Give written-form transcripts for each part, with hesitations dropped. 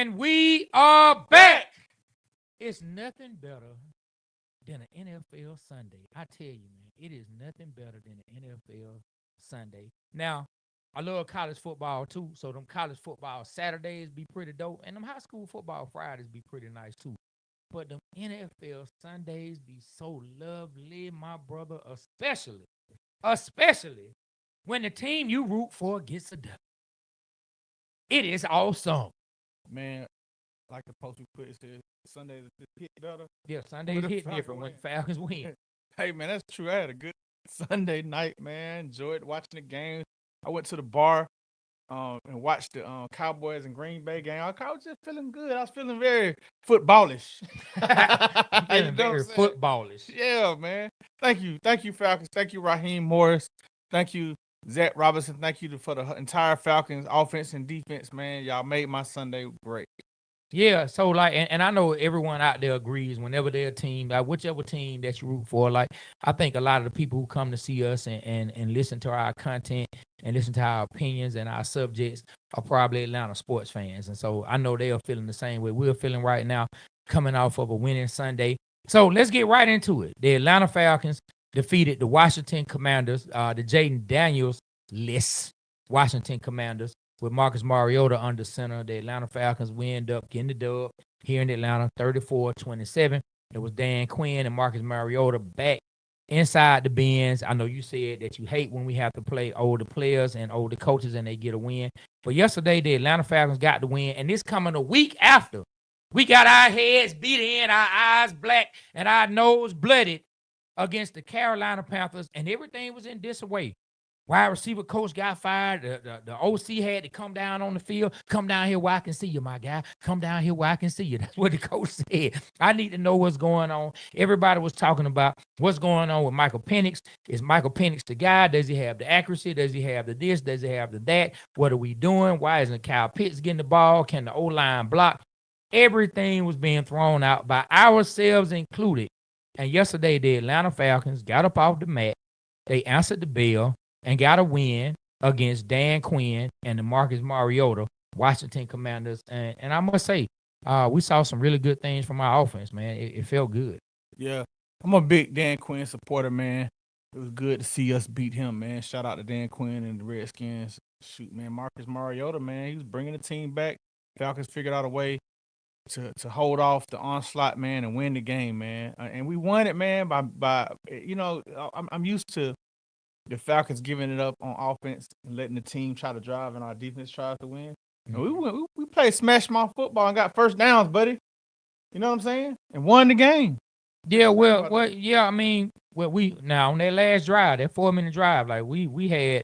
And we are back. It's nothing better than an NFL Sunday. I tell you, man, it is nothing better than an NFL Sunday. Now, I love college football too, so them college football Saturdays be pretty dope, and them high school football Fridays be pretty nice too. But them NFL Sundays be so lovely, my brother, especially when the team you root for gets a dub. It is awesome. Man, like the post we put, it says Sundays hit better. Yeah, Sundays hit different when Falcons win. Hey, man, that's true. I had a good Sunday night, man. Enjoyed watching the game. I went to the bar and watched the Cowboys and Green Bay game. I was just feeling good. I was feeling very footballish. Feeling very footballish. Yeah, man. Thank you, Falcons. Thank you, Raheem Morris. Thank you, Zach Robinson. Thank you for the entire Falcons offense and defense, man. Y'all made my Sunday great. Yeah, so like, and I know everyone out there agrees whenever their team, like whichever team that you root for, like I think a lot of the people who come to see us and listen to our content and listen to our opinions and our subjects are probably Atlanta sports fans. And so I know they are feeling the same way we're feeling right now, coming off of a winning Sunday. So let's get right into it. The Atlanta Falcons defeated the Washington Commanders, the Jaden Daniels-less Washington Commanders, with Marcus Mariota under center. The Atlanta Falcons wind up getting the dub here in Atlanta, 34-27. It was Dan Quinn and Marcus Mariota back inside the bins. I know you said that you hate when we have to play older players and older coaches and they get a win. But yesterday, the Atlanta Falcons got the win, and this coming a week after. We got our heads beat in, our eyes black, and our nose blooded against the Carolina Panthers, and everything was in disarray. Wide receiver coach got fired. The OC had to come down on the field. Come down here where I can see you, my guy. Come down here where I can see you. That's what the coach said. I need to know what's going on. Everybody was talking about what's going on with Michael Penix. Is Michael Penix the guy? Does he have the accuracy? Does he have the this? Does he have the that? What are we doing? Why isn't Kyle Pitts getting the ball? Can the O-line block? Everything was being thrown out by ourselves included. And yesterday, the Atlanta Falcons got up off the mat. They answered the bell and got a win against Dan Quinn and the Marcus Mariota Washington Commanders. And I must say, we saw some really good things from our offense, man. It felt good. Yeah, I'm a big Dan Quinn supporter, man. It was good to see us beat him, man. Shout out to Dan Quinn and the Redskins. Shoot, man, Marcus Mariota, man, he was bringing the team back. Falcons figured out a way to hold off the onslaught, man, and win the game, man. And we won it, man, by you know, I'm used to the Falcons giving it up on offense and letting the team try to drive and our defense tries to win. Mm-hmm. And we played smash mouth football and got first downs, buddy. You know what I'm saying? And won the game. Yeah, yeah, I mean, now on that last drive, that 4-minute drive, like we had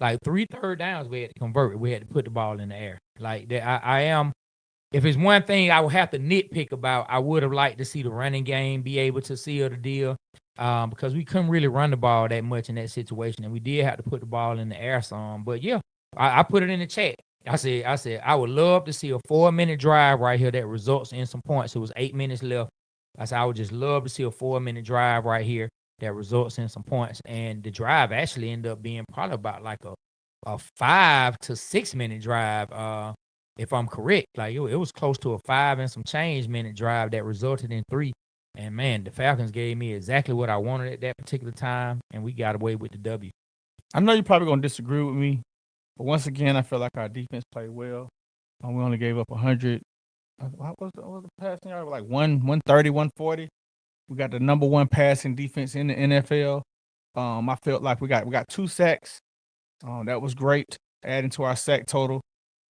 like 3 third downs we had to convert. We had to put the ball in the air. Like that, I am. If it's one thing I would have to nitpick about, I would have liked to see the running game be able to seal the deal. Because we couldn't really run the ball that much in that situation, and we did have to put the ball in the air some. But yeah, I put it in the chat. I said I would love to see a 4-minute drive right here that results in some points. It was 8 minutes left. I said I would just love to see a 4-minute drive right here that results in some points. And the drive actually ended up being probably about like a 5 to 6 minute drive, if I'm correct. Like it was close to a 5 and some change minute drive that resulted in 3. And, man, the Falcons gave me exactly what I wanted at that particular time, and we got away with the W. I know you're probably going to disagree with me, but once again, I feel like our defense played well. We only gave up 100. What was the passing yard? Like 130, 140. We got the number 1 passing defense in the NFL. I felt like we got 2 sacks. That was great, adding to our sack total.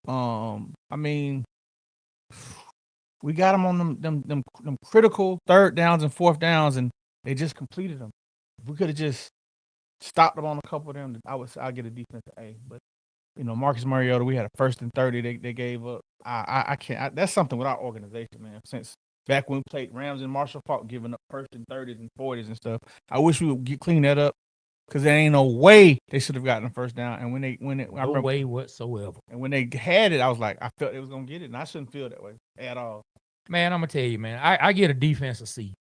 I mean, we got them on them critical 3rd downs and 4th downs, and they just completed them. If we could have just stopped them on a couple of them, I'll get a defensive A. But you know, Marcus Mariota, we had a 1st and 30 they gave up. I can't. That's something with our organization, man. Since back when we played Rams and Marshall Faulk, giving up 1st and 30s and 40s and stuff. I wish we would clean that up. Because there ain't no way they should have gotten the 1st down. And no way whatsoever. And when they had it, I was like, I felt they was gonna get it, and I shouldn't feel that way at all. Man, I'm gonna tell you, man, I get a defensive C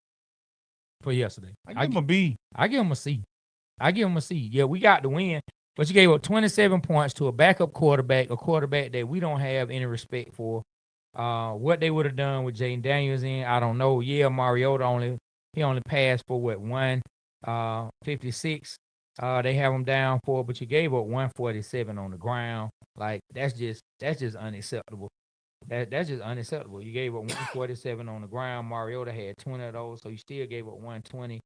for yesterday. I give them a B. I give them a C. Yeah, we got the win, but you gave up 27 points to a backup quarterback, a quarterback that we don't have any respect for. What they would have done with Jaden Daniels in, I don't know. Yeah, Mariota only passed for what 56. They have him down for, but you gave up 147 on the ground. Like that's just unacceptable. That's just unacceptable. You gave up 147 on the ground. Mariota had 20 of those, so you still gave up 120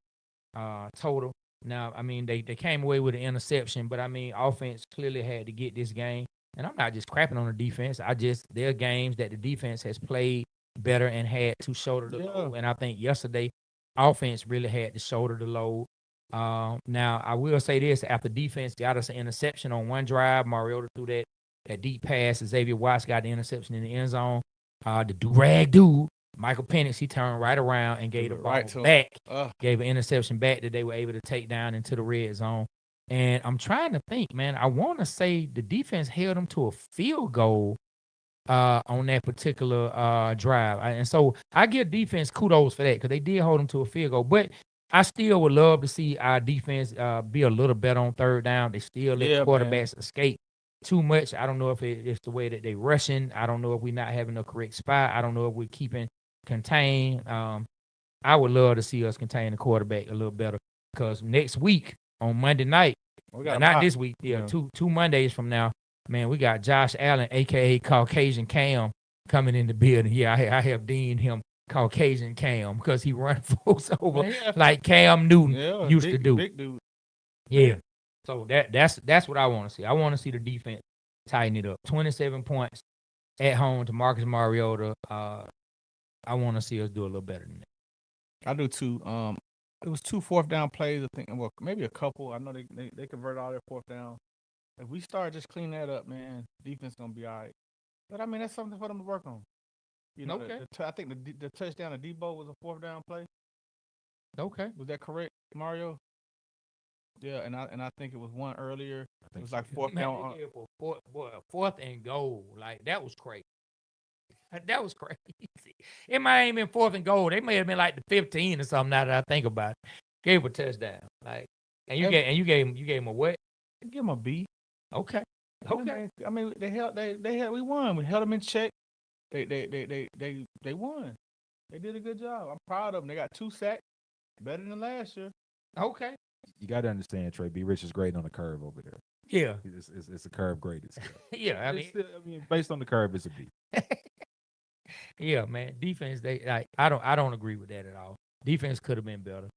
total. Now, I mean, they came away with an interception, but I mean, offense clearly had to get this game. And I'm not just crapping on the defense. There are games that the defense has played better and had to shoulder the load. And I think yesterday, offense really had to shoulder the load. Now, I will say this: after defense got us an interception on one drive, Mariota threw that deep pass. Xavier Watts got the interception in the end zone. The do-rag dude, Michael Penix, he turned right around and gave the ball back. Gave an interception back that they were able to take down into the red zone. And I'm trying to think, man. I want to say the defense held them to a field goal on that particular drive. And so I give defense kudos for that because they did hold them to a field goal. But I still would love to see our defense be a little better on third down. They still let quarterbacks escape too much. I don't know if it's the way that they rushing. I don't know if we're not having a correct spot. I don't know if we're keeping contained. I would love to see us contain the quarterback a little better because next week on Monday night, not this week, two Mondays from now, man, we got Josh Allen, a.k.a. Caucasian Cam, coming in the building. Yeah, I have deemed him Caucasian Cam because he run folks over like Cam Newton used to do. Big dude. Yeah. So that's what I want to see. I want to see the defense tighten it up. 27 points at home to Marcus Mariota. I want to see us do a little better than that. I do too. It was 2 fourth down plays. I think, well, maybe a couple. I know they converted all their fourth down. If we start just cleaning that up, man, defense gonna be all right. But I mean, that's something for them to work on. You know, I think the touchdown to Debo was a fourth down play. Okay, was that correct, Mario? Yeah, and I think it was one earlier. It was like fourth down. Fourth and goal. Like that was crazy. That was crazy. It might have been fourth and goal. They may have been like the 15 or something. Now that I think about it, gave a touchdown. Like, and you gave him a what? Give him a B. Okay. I mean, we won. We held them in check. They won. They did a good job. I'm proud of them. They got 2 sacks, better than last year. Okay. You got to understand, Trey. B. Rich is great on the curve over there. Yeah, it's a curve graded. Yeah, I mean, based on the curve, it's a B. Yeah, man. Defense, I don't agree with that at all. Defense could have been better.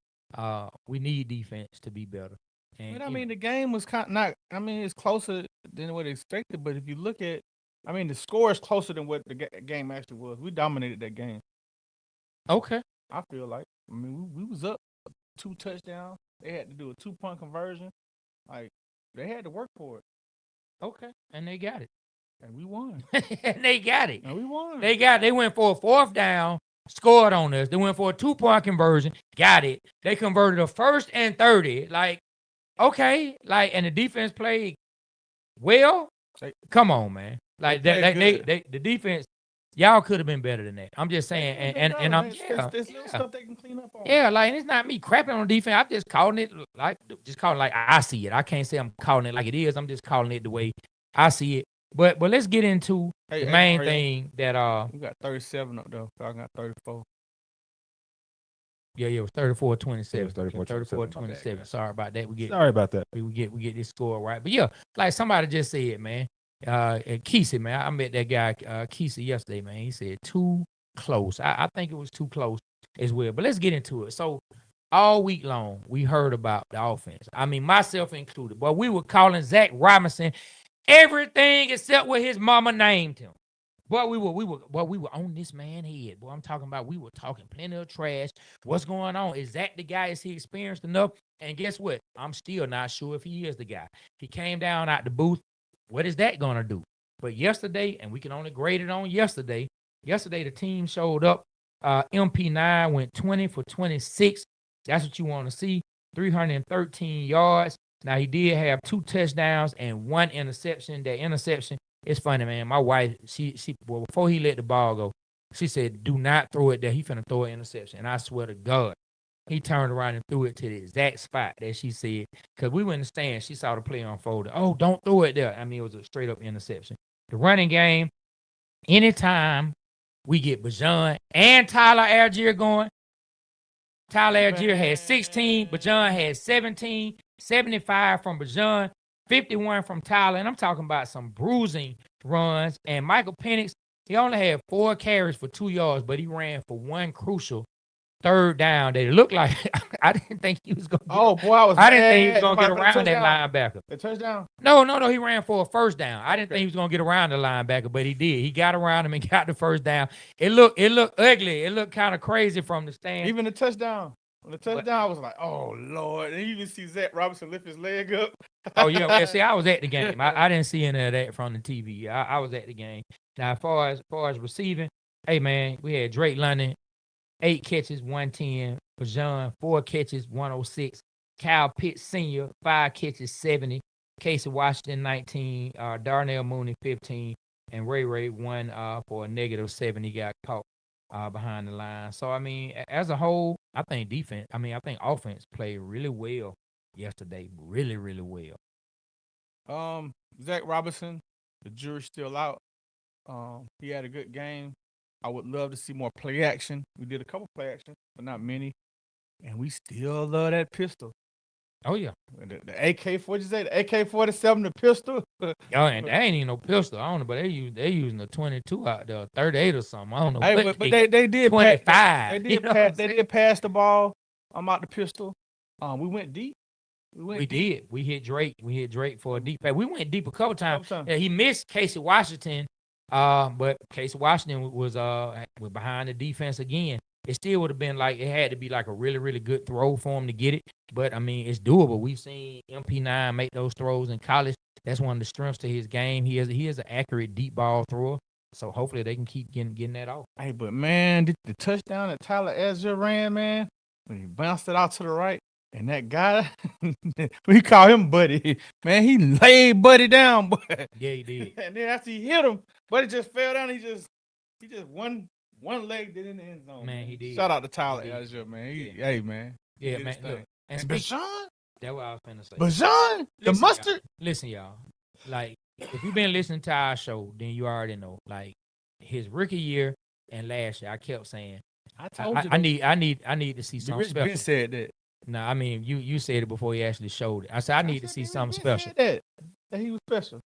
We need defense to be better. And I mean, the game was kind of not. I mean, it's closer than what expected. But if you look at, I mean, the score is closer than what the game actually was. We dominated that game. Okay. I feel like. I mean, we was up 2 touchdowns. They had to do a 2-point conversion. Like, they had to work for it. Okay, and they got it. And we won. And they got it. And we won. They went for a fourth down, scored on us. They went for a 2-point conversion, got it. They converted a 1st and 30. Like, okay, like, and the defense played well. Come on, man. Like the defense, y'all could have been better than that. I'm just saying, and I'm there's little stuff they can clean up on. Yeah, like, and it's not me crapping on defense. I'm just calling it like I see it. I can't say I'm calling it like it is. I'm just calling it the way I see it. But let's get into the main thing that we got 37 up though. I got 34. Yeah, it was 34-27. It was 34-27. Sorry about that. Sorry about that. We get this score right. But yeah, like somebody just said, man. Kesey, man. I met that guy Kesey yesterday, man. He said too close. I think it was too close as well. But let's get into it. So all week long, we heard about the offense. I mean, myself included. But we were calling Zach Robinson everything except what his mama named him. But we were on this man's head. Boy, I'm talking about we were talking plenty of trash. What's going on? Is that the guy? Is he experienced enough? And guess what? I'm still not sure if he is the guy. He came down out the booth. What is that going to do? But yesterday, and we can only grade it on yesterday. Yesterday, the team showed up. MP9 went 20 for 26. That's what you want to see. 313 yards. Now, he did have 2 touchdowns and 1 interception. That interception, it's funny, man. My wife, well, before he let the ball go, she said, do not throw it there. He finna throw an interception. And I swear to God, he turned around and threw it to the exact spot that she said. Because we were in the stand. She saw the play unfold. Oh, don't throw it there. I mean, it was a straight-up interception. The running game, anytime We get Bajan and Tyler Algier going. Tyler Algier had 16. Bajan had 17. 75 from Bajan. 51 from Tyler. And I'm talking about some bruising runs. And Michael Penix, he only had 4 carries for 2 yards, but he ran for 1 crucial third down that it looked like I didn't think he was going to get. Oh, boy, I didn't think he was going to get around that linebacker. The touchdown? No. He ran for a first down. I didn't think he was going to get around the linebacker, but he did. He got around him and got the first down. It looked ugly. It looked kind of crazy from the stand. Even the touchdown. On the touchdown, I was like, oh, Lord. And you even see Zach Robinson lift his leg up. Oh, yeah. See, I was at the game. I didn't see any of that from the TV. I was at the game. Now, as far as receiving, hey, man, we had Drake London, 8 catches, 110. Bajan, 4 catches, 106. Kyle Pitts Sr., 5 catches, 70. Casey Washington, 19. Darnell Mooney, 15. And Ray 1 for a -7. He got caught behind the line. So, I mean, as a whole, I think offense played really well yesterday. Really, really well. Zach Robinson, the jury's still out. He had a good game. I would love to see more play action. We did a couple play action, but not many. And we still love that pistol. Oh, yeah. The AK, what'd you say? The AK-47, the pistol? Oh, and that ain't even no pistol. I don't know, but they using a 22 out there, 38 or something. I don't know. Hey, but they did 25. They did pass the ball. I'm out the pistol. We went deep. We did. We hit Drake. We hit Drake for a deep pass. We went deep a couple times. Yeah, he missed Casey Washington. But Casey Washington was behind the defense again. It still would have been like it had to be like a really, really good throw for him to get it. But I mean, it's doable. We've seen MP9 make those throws in college. That's one of the strengths to his game. He is an accurate deep ball thrower. So hopefully they can keep getting that off. Hey, but man, the touchdown that Tyler Algier ran, man, when he bounced it out to the right, and that guy, we call him Buddy. Man, he laid Buddy down, boy. Yeah, he did. And then after he hit him, Buddy just fell down. He just one leg did in the end zone. Man, he did. Shout out to Tyler Algier, man. Hey, man. Yeah, man. Look, and Bajan? That's what I was finna say. Bajan? The mustard? Listen, y'all. Like, if you've been listening to our show, then you already know. Like, his rookie year and last year, I kept saying, I told you. I need to see something special. Ben said that. No, I mean, you said it before he actually showed it. I said, I need to see something special. Said that he was special.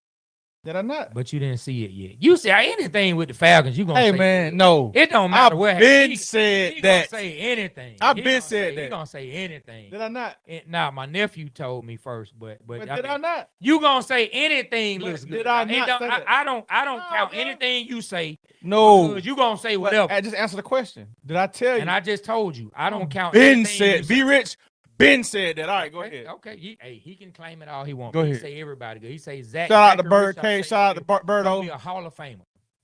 Did I not? But you didn't see it yet. You say anything with the Falcons, you gonna say. Hey, man, no. It don't matter what happens. Ben said he that. Gonna say anything. I've been said that. He gonna say anything. Did I not? Nah, my nephew told me first, but did I not? You gonna say anything looks good. Did I not say that? I don't count anything you say. No. You gonna say whatever. I just answer the question. Did I tell you? And I just told you. I don't count Ben anything said, be rich. Ben said that. All right, go ahead. Okay. He can claim it all he wants. Go ahead. He say everybody good. He say Zach. Shout out to Bird K. Shout out to Birdo. Be a Hall of Famer.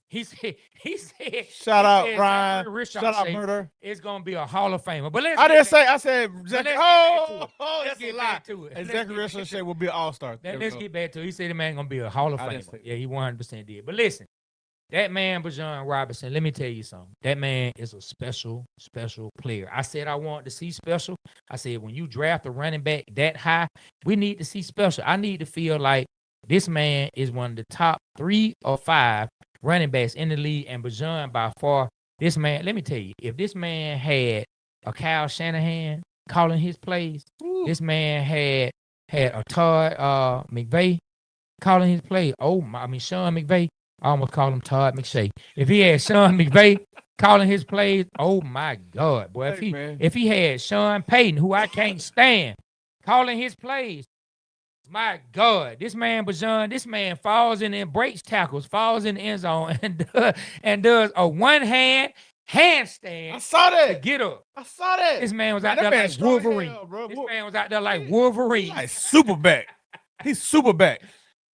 He said. Shout out Ryan. Shout out Murder. It's gonna be a Hall of Famer. But I didn't say. I said Zach. Let's get back to it. And Zachary Richardson will be an all-star. Let's get back to it. He said the man gonna be a Hall of Famer. Yeah, he 100% did. But listen. That man, Bajan Robinson, let me tell you something. That man is a special, special player. I said I want to see special. I said when you draft a running back that high, we need to see special. I need to feel like this man is one of the top 3 or 5 running backs in the league, and Bajan by far, this man, let me tell you, if this man had a Kyle Shanahan calling his plays, this man had a Todd McVay calling his plays. Sean McVay. I almost call him Todd McShay. If he had Sean McVay calling his plays, oh my God, boy! If he had Sean Payton, who I can't stand, calling his plays, my God, this man Bajan, this man falls in and breaks tackles, falls in the end zone, and does a one-hand handstand. I saw that. To get up. I saw that. This man was out there like Wolverine. This man was out there like Wolverine. Like super back. He's super back.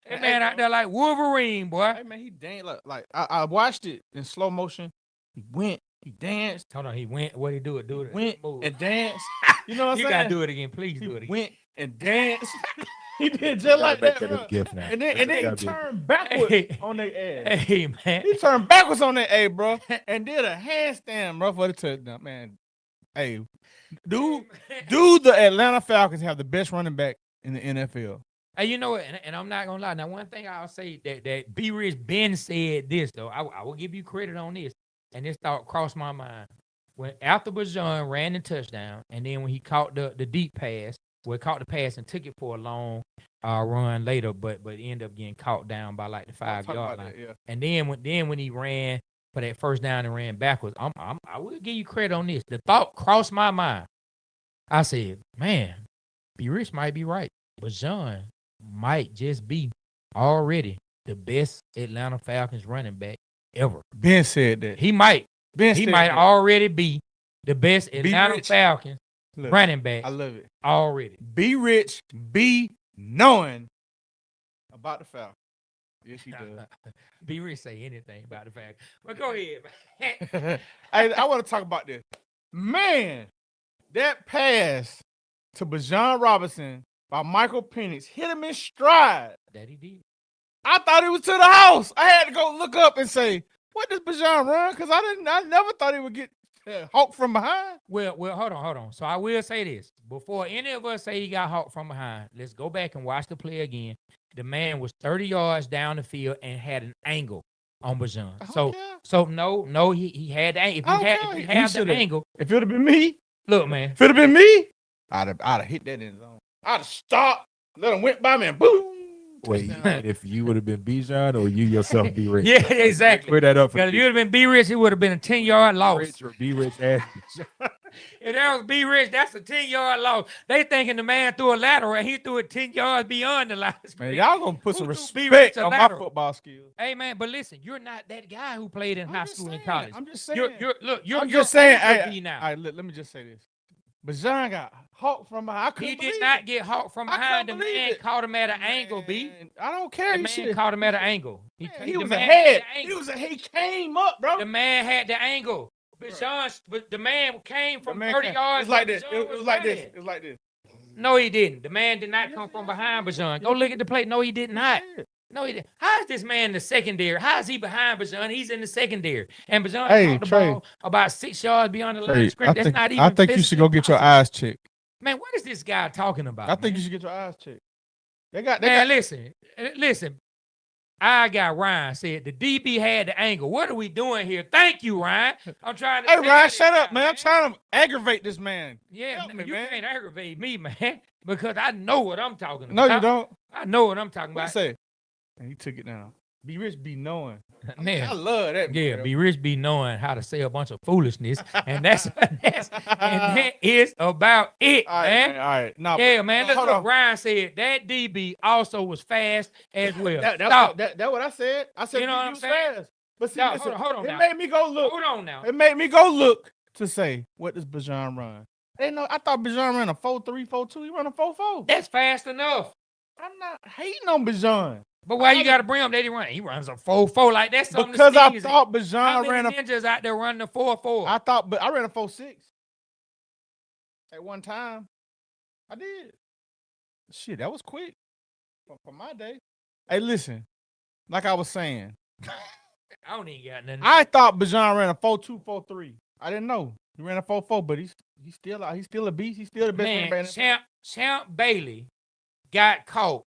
That man out there like Wolverine, boy. Hey, man, he danced like I watched it in slow motion. He danced. Hold on, he went. What he do? It went and danced. You know what I'm saying? You gotta do it again, please. Do it again. Went and danced. He did just like that, bro. And then he turned backwards on their ass. Hey, man. He turned backwards on their ass, bro, and did a handstand, bro, for the touchdown, man. Hey, do the Atlanta Falcons have the best running back in the NFL? Hey, you know what? And I'm not gonna lie. Now, one thing I'll say that B. Rich Ben said this though. I will give you credit on this. and this thought crossed my mind. When after Bajan ran the touchdown, and then when he caught the deep pass, well, he caught the pass and took it for a long run later, but ended up getting caught down by like the 5-yard line. Yeah. And then when he ran for that first down and ran backwards, I will give you credit on this. The thought crossed my mind. I said, man, B. Rich might be right. Bajan might just be already the best Atlanta Falcons running back ever. Ben said that. He might. Ben He said might that. already be the best Be Atlanta rich. Falcons Look, running back I love it. already. Be rich, be knowing about the Falcons. Yes, he does. B. Rich say anything about the Falcons. But go ahead, man. I want to talk about this. Man, that pass to Bijan Robinson by Michael Penix hit him in stride. That he did. I thought it was to the house. I had to go look up and say, what does Bijan run? Because I never thought he would get hawked from behind. Well, hold on. So I will say this. Before any of us say he got hawked from behind, let's go back and watch the play again. The man was 30 yards down the field and had an angle on Bajan. So no, he had the angle. If he had the angle. If it would have been me, Look, man. if it would have been me, I'd have hit that in the zone. I'd have stopped, let him went by me and boom. Wait, if you would have been Bijan or you yourself be rich? Yeah, exactly. Clear that up. Because if you would have been B. Rich, it would have been a 10-yard loss. Rich or be rich ass. If that was B. Rich, that's a 10-yard loss. They thinking the man threw a lateral and he threw it 10 yards beyond the line. Man, y'all gonna put some Who threw B. respect Rich a on my lateral? football skills. Hey, man, but listen, you're not that guy who played in high school and college. I'm just saying. You're just saying. older than now. All right, let me just say this. Bajan got hawked from behind. He did not get hawked from behind. The man caught him at an angle, B. I don't care. The man caught him at an angle. He was ahead. He came up, bro. The man had the angle. The man came from 30 yards. It's like this. It was like this. It was like this. No, he didn't. The man did not come from behind Bajan. Go look at the play. No, he did not. No, he didn't. How is this man in the secondary? How is he behind Bajan? He's in the secondary. And Bajan caught the ball about 6 yards beyond the line of scrimmage. That's not even. I think you should go get your eyes checked. Man, what is this guy talking about? I think you should get your eyes checked. Listen. I got Ryan said the DB had the angle. What are we doing here? Thank you, Ryan. I'm trying to. Hey, Ryan, shut up, man. I'm trying to aggravate this man. Yeah, Help me, you man. can't aggravate me, man, because I know what I'm talking about. No, you don't. I know what I'm talking What about. say? And he took it down. Be rich, be knowing. Man, I love that. yeah, bro. be rich, be knowing how to say a bunch of foolishness, and that is about it, All right, man. All right. No, Yeah, man. hold Look, on. Ryan said that DB also was fast as well. That's what I said. I said You know what he I'm was saying? fast. But see, No, listen, hold on it now. made me go look. Hold on now. It made me go look to say, what does Bajan run? I thought Bajan ran a 4.3, 4.2. He run a 4.4. That's fast enough. I'm not hating on Bajan. But why you got to bring him? They didn't run. He runs a 4.4 like that's something. Because I to thought How Bajan many ran a ninjas out there running a 4.4? but I ran a 4.6 at one time. I did. Shit, that was quick for my day. Hey, listen, like I was saying, I don't even got nothing. I thought Bajan ran a 4.2, 4.3. I didn't know he ran a 4.4, but he's still out. He's still a beast. He's still the best running back in the Champ Bailey got caught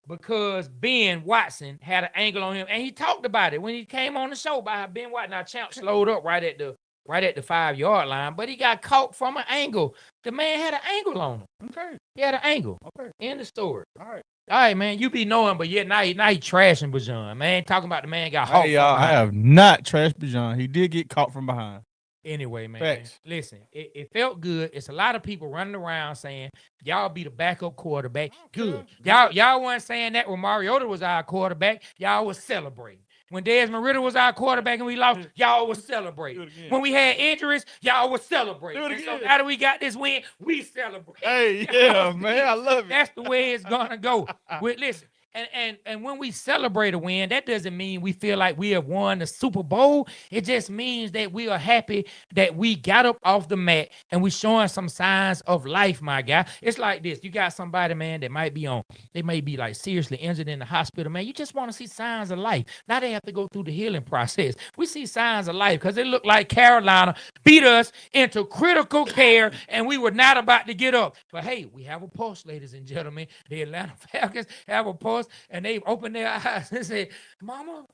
because Ben Watson had an angle on him, and he talked about it when he came on the show about how Ben Watson. Now Champ slowed up right at the 5-yard line, but he got caught from an angle. The man had an angle on him. Okay. He had an angle. Okay. In the story. All right. All right, man. You be knowing, but yeah, now he trashing Bajan, man. Talking about the man got hawked. Hey, y'all, I have not trashed Bajan. He did get caught from behind. Anyway, man, Facts. listen, it felt good. It's a lot of people running around saying, y'all be the backup quarterback. Good. Y'all weren't saying that when Mariota was our quarterback. Y'all was celebrating. When Desmond Ritter was our quarterback and we lost, y'all was celebrating. When we had injuries, y'all was celebrating. Do it And so again. now that we got this win, we celebrate. Hey, yeah, man, I love it. That's the way it's gonna go. Listen, and when we celebrate a win, that doesn't mean we feel like we have won the Super Bowl. It just means that we are happy that we got up off the mat and we showing some signs of life, my guy. It's like this. You got somebody, man, that might be they may be like seriously injured in the hospital, man. You just want to see signs of life. Now they have to go through the healing process. We see signs of life because it looked like Carolina beat us into critical care and we were not about to get up. But hey, we have a pulse, ladies and gentlemen. The Atlanta Falcons have a pulse. house and they opened their eyes and said, "Mama,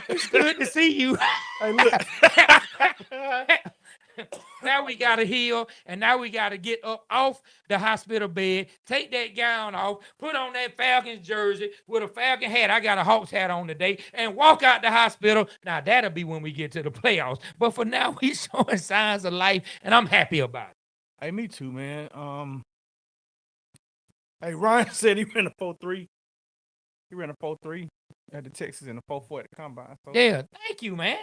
it's good to see you." Hey, look. Now we got to heal, and now we got to get up off the hospital bed, take that gown off, put on that Falcons jersey with a Falcon hat. I got a Hawks hat on today, and walk out the hospital. Now, that'll be when we get to the playoffs. But for now, we showing signs of life, and I'm happy about it. Hey, me too, man. Hey, Ryan said he ran a 4.3. He ran a 4.3 at the Texas and a 4.4 at the combine. So Yeah, thank you, man.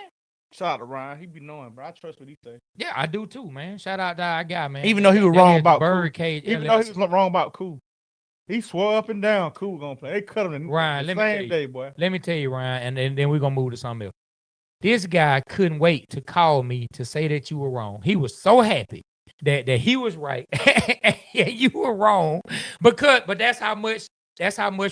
shout out to Ryan. He be knowing, bro. I trust what he say. Yeah, I do too, man. Shout out to our guy, man. Even though he was That wrong is the about bird Cool. cage. Even though he was wrong about Cool. He swore up and down Cool gonna play. They cut him Ryan, the let me tell same you. day, boy. Let me tell you, Ryan, and then we're gonna move to something else. This guy couldn't wait to call me to say that you were wrong. He was so happy that he was right and you were wrong. But that's how much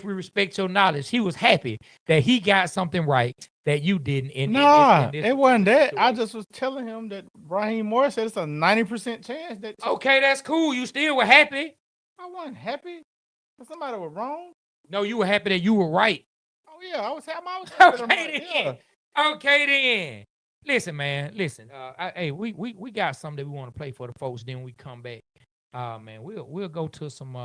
we respect your knowledge. He was happy that he got something right that you didn't. It wasn't that. I just was telling him that Raheem Morris said it's a 90% chance that. Okay, that's cool. You still were happy. I wasn't happy. Somebody was wrong. No, you were happy that you were right. Oh yeah, I was happy. That I'm Okay, right. then. Yeah. Okay, then. Listen, man. Listen. Hey, we got something that we want to play for the folks. Then we come back. Man, we'll go to some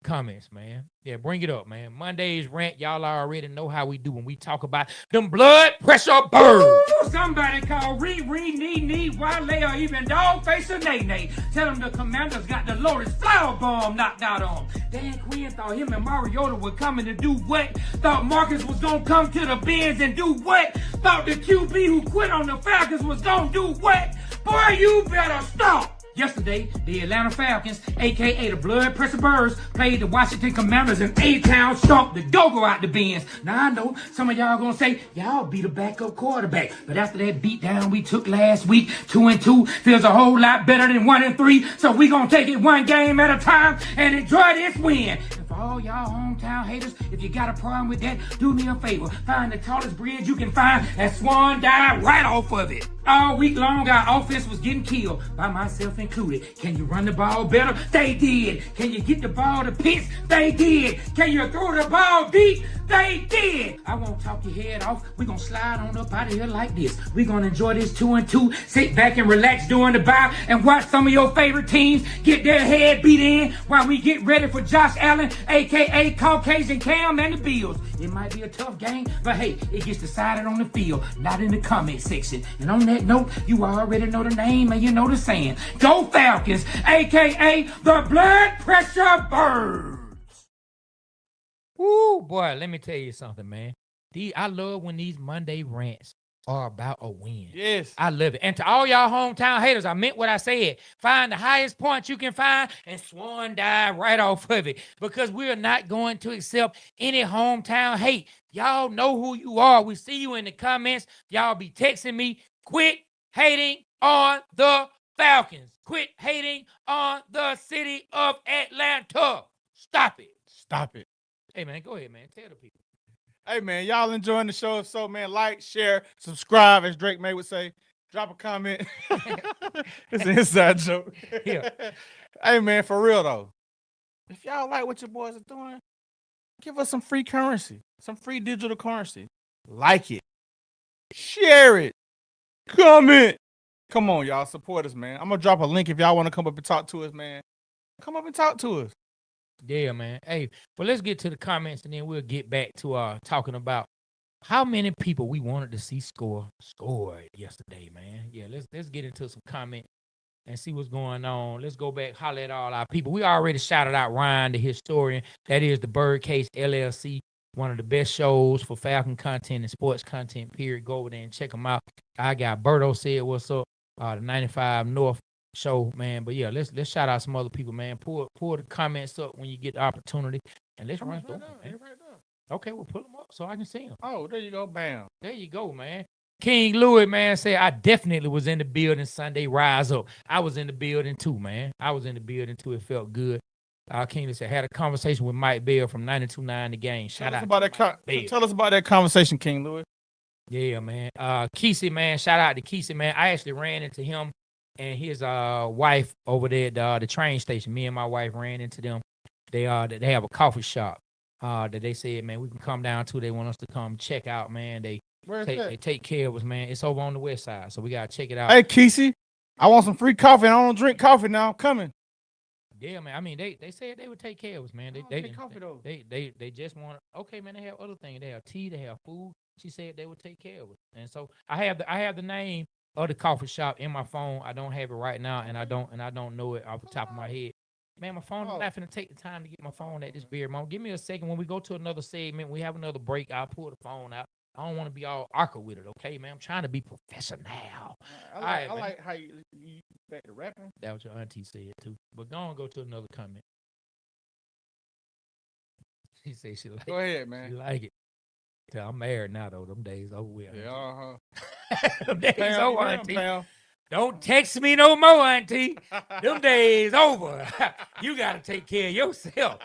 comments, man. Yeah, bring it up, man. Monday's rant. Y'all already know how we do when we talk about them blood pressure birds. Ooh, somebody call Nee, Wale, or even Dogface or Nay. Tell them the Commanders got the Lotus flower bomb knocked out on them. Dan Quinn thought him and Mariota were coming to do what? Thought Marcus was gonna come to the Benz and do what? Thought the QB who quit on the Falcons was gonna do what? Boy, you better stop. Yesterday, the Atlanta Falcons, a.k.a. the Blood Pressure Birds, played the Washington Commanders in A-Town, stomped the go-go out the Benz. Now, I know some of y'all gonna say, y'all be the backup quarterback. But after that beatdown we took last week, 2-2, feels a whole lot better than 1-3. So we gonna take it one game at a time and enjoy this win. And for all y'all hometown haters, if you got a problem with that, do me a favor. Find the tallest bridge you can find and swan dive right off of it. All week long, our offense was getting killed, by myself included. Can you run the ball better? They did. Can you get the ball to Pitts? They did. Can you throw the ball deep? They did. I won't talk your head off. We're going to slide on up out of here like this. We're going to enjoy this 2-2, sit back and relax during the bye, and watch some of your favorite teams get their head beat in while we get ready for Josh Allen, a.k.a. Caucasian Cam, and the Bills. It might be a tough game, but hey, it gets decided on the field, not in the comment section. And on that note, you already know the name and you know the saying. Go Falcons, a.k.a. the Blood Pressure Birds. Woo, boy, let me tell you something, man. I love when these Monday rants are about a win. Yes. I love it. And to all y'all hometown haters, I meant what I said. Find the highest point you can find and swan dive right off of it, because we are not going to accept any hometown hate. Y'all know who you are. We see you in the comments. Y'all be texting me. Quit hating on the Falcons. Quit hating on the city of Atlanta. Stop it. Stop it. Hey, man, go ahead, man. Tell the people. Hey, man, y'all enjoying the show? If so, man, like, share, subscribe, as Drake May would say. Drop a comment. It's an inside joke. Yeah. Hey, man, for real, though. If y'all like what your boys are doing, give us some free currency, some free digital currency. Like it. Share it. Comment. Come on, y'all. Support us, man. I'm going to drop a link if y'all want to come up and talk to us, man. Come up and talk to us. Yeah, man. Hey, well, let's get to the comments, and then we'll get back to talking about how many people we wanted to see score yesterday, man. Yeah, let's get into some comments and see what's going on. Let's go back, holler at all our people. We already shouted out Ryan, the historian. That is the Birdcase LLC, one of the best shows for Falcon content and sports content, period. Go over there and check them out. I got Berto said what's up, the 95 North show, man. But yeah, let's shout out some other people, man. Pull the comments up when you get the opportunity, and let's run through them. Okay, we'll pull them up so I can see them. Oh, there you go. Bam. There you go, man. King Louis, man, said, I definitely was in the building Sunday. Rise up. I was in the building too, man. I was in the building too. It felt good. King said, had a conversation with Mike Bell from 92.9 The Game. Shout out Tell us about that conversation, King Louis. Yeah, man. Kesey, man. Shout out to Kesey, man. I actually ran into him and his wife over there at the train station. Me and my wife ran into them. They have a coffee shop. that they said, man, we can come down to. They want us to come check out, man. They take care of us, man. It's over on the west side, so we gotta check it out. Hey, Kesey, I want some free coffee. I don't drink coffee now. I'm coming. Yeah, man. I mean, they said they would take care of us, man. They just want. Okay, man. They have other things. They have tea. They have food. She said they would take care of us, and so I have the name of the coffee shop in my phone. I don't have it right now, and I don't know it off the top of my head. Man, my phone is not finna take the time to get my phone at this very moment. Give me a second. When we go to another segment, we have another break. I'll pull the phone out. I don't want to be all awkward with it, okay, man? I'm trying to be professional. I like how you back to rapping. That was your auntie said too. But go to another comment. She said she like it. Go ahead, man. She like it. I'm married now though. Them days over with. Yeah, Them days over, auntie. Pal. Don't text me no more, auntie. Them days over. You gotta take care of yourself.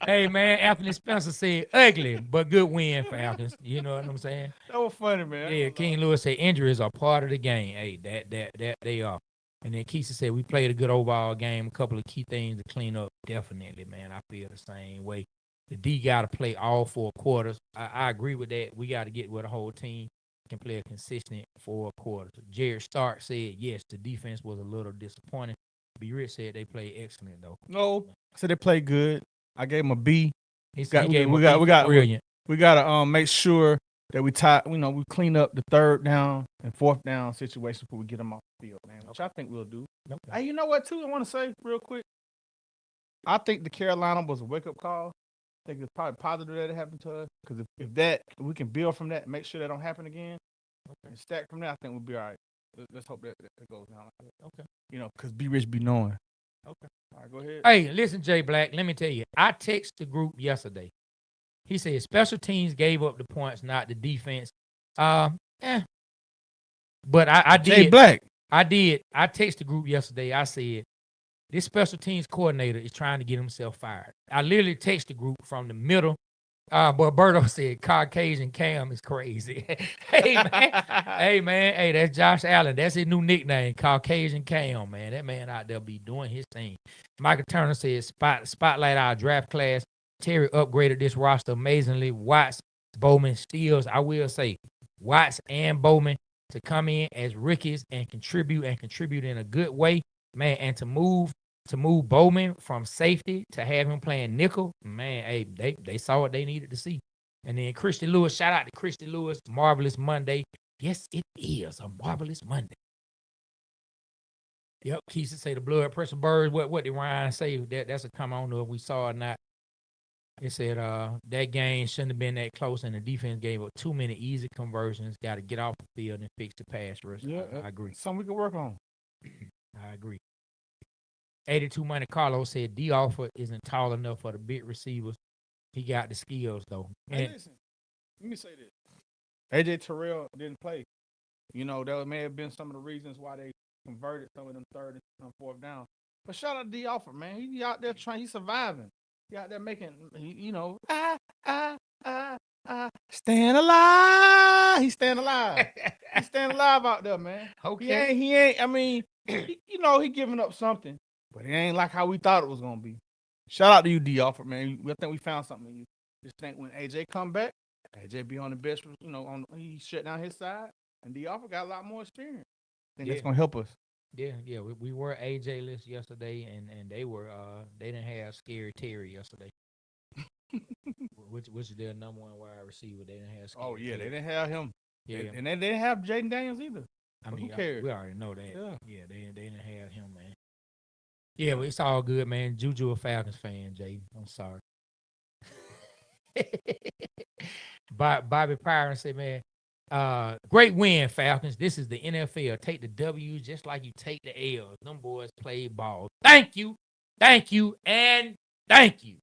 Hey man, Anthony Spencer said ugly, but good win, Falcons. You know what I'm saying? That was funny, man. Yeah, King Lewis said injuries are part of the game. Hey, that they are. And then Keisha said we played a good overall game. A couple of key things to clean up. Definitely, man. I feel the same way. The D got to play all 4 quarters. I agree with that. We got to get with the whole team can play a consistent 4 quarters. Jared Stark said, yes, the defense was a little disappointing. B. Rich said they played excellent, though. No, I said they played good. I gave him a B. He said we got brilliant. We got to make sure that we clean up the 3rd down and 4th down situations before we get them off the field, man, which I think we'll do. Okay. Hey, you know what, too? I want to say real quick. I think the Carolina was a wake-up call. I think it's probably positive that it happened to us because if we can build from that and make sure that don't happen again and stack from that, I think we'll be all right. Let's hope that goes down like that. Okay. You know, because be rich, be knowing. Okay. All right, go ahead. Hey, listen, Jay Black, let me tell you. I texted the group yesterday. He said special teams gave up the points, not the defense. But I did. Jay Black. I did. I texted the group yesterday. I said, this special teams coordinator is trying to get himself fired. I literally texted the group from the middle. But Berto said Caucasian Cam is crazy. Hey, man. Hey, that's Josh Allen. That's his new nickname, Caucasian Cam, man. That man out there be doing his thing. Michael Turner said spotlight our draft class. Terry upgraded this roster amazingly. Watts, Bowman, Steels. I will say Watts and Bowman to come in as rookies and contribute in a good way, man. And to move Bowman from safety to have him playing nickel, man. Hey, they saw what they needed to see. And then Christy Lewis, shout out to Christy Lewis. Marvelous Monday. Yes, it is a marvelous Monday. Yep, Keisha say the blood pressure birds. What did Ryan say? That's a come on if we saw it or not. It said that game shouldn't have been that close, and the defense gave up too many easy conversions. Got to get off the field and fix the pass rush. Yeah, I agree. Something we can work on. I agree. 82 Money Carlos said D offer isn't tall enough for the big receivers. He got the skills though. Hey, listen, let me say this. AJ Terrell didn't play. You know, that may have been some of the reasons why they converted some of them 3rd and 4th down. But shout out to D offer, man. He out there he's surviving. He out there making, staying alive. He's staying alive. He's staying alive out there, man. Okay. He ain't, I mean, he giving up something, but it ain't like how we thought it was going to be. Shout out to you, D. Alford, man. I think we found something in you. Just think when AJ come back, AJ be on the best, he shut down his side, and D. Alford got a lot more experience. I think that's going to help us. Yeah. We were AJ-less yesterday, and they were they didn't have Scary Terry yesterday. which is their number 1 wide receiver. They didn't have Scary Terry. They didn't have him. Yeah. And they didn't have Jaden Daniels either. I mean, who cares? We already know that. Yeah, they didn't have him, man. Yeah, but it's all good, man. Juju a Falcons fan, Jay. I'm sorry. Bobby Pyron said, man, great win, Falcons. This is the NFL. Take the W's just like you take the L's. Them boys play ball. Thank you, and thank you.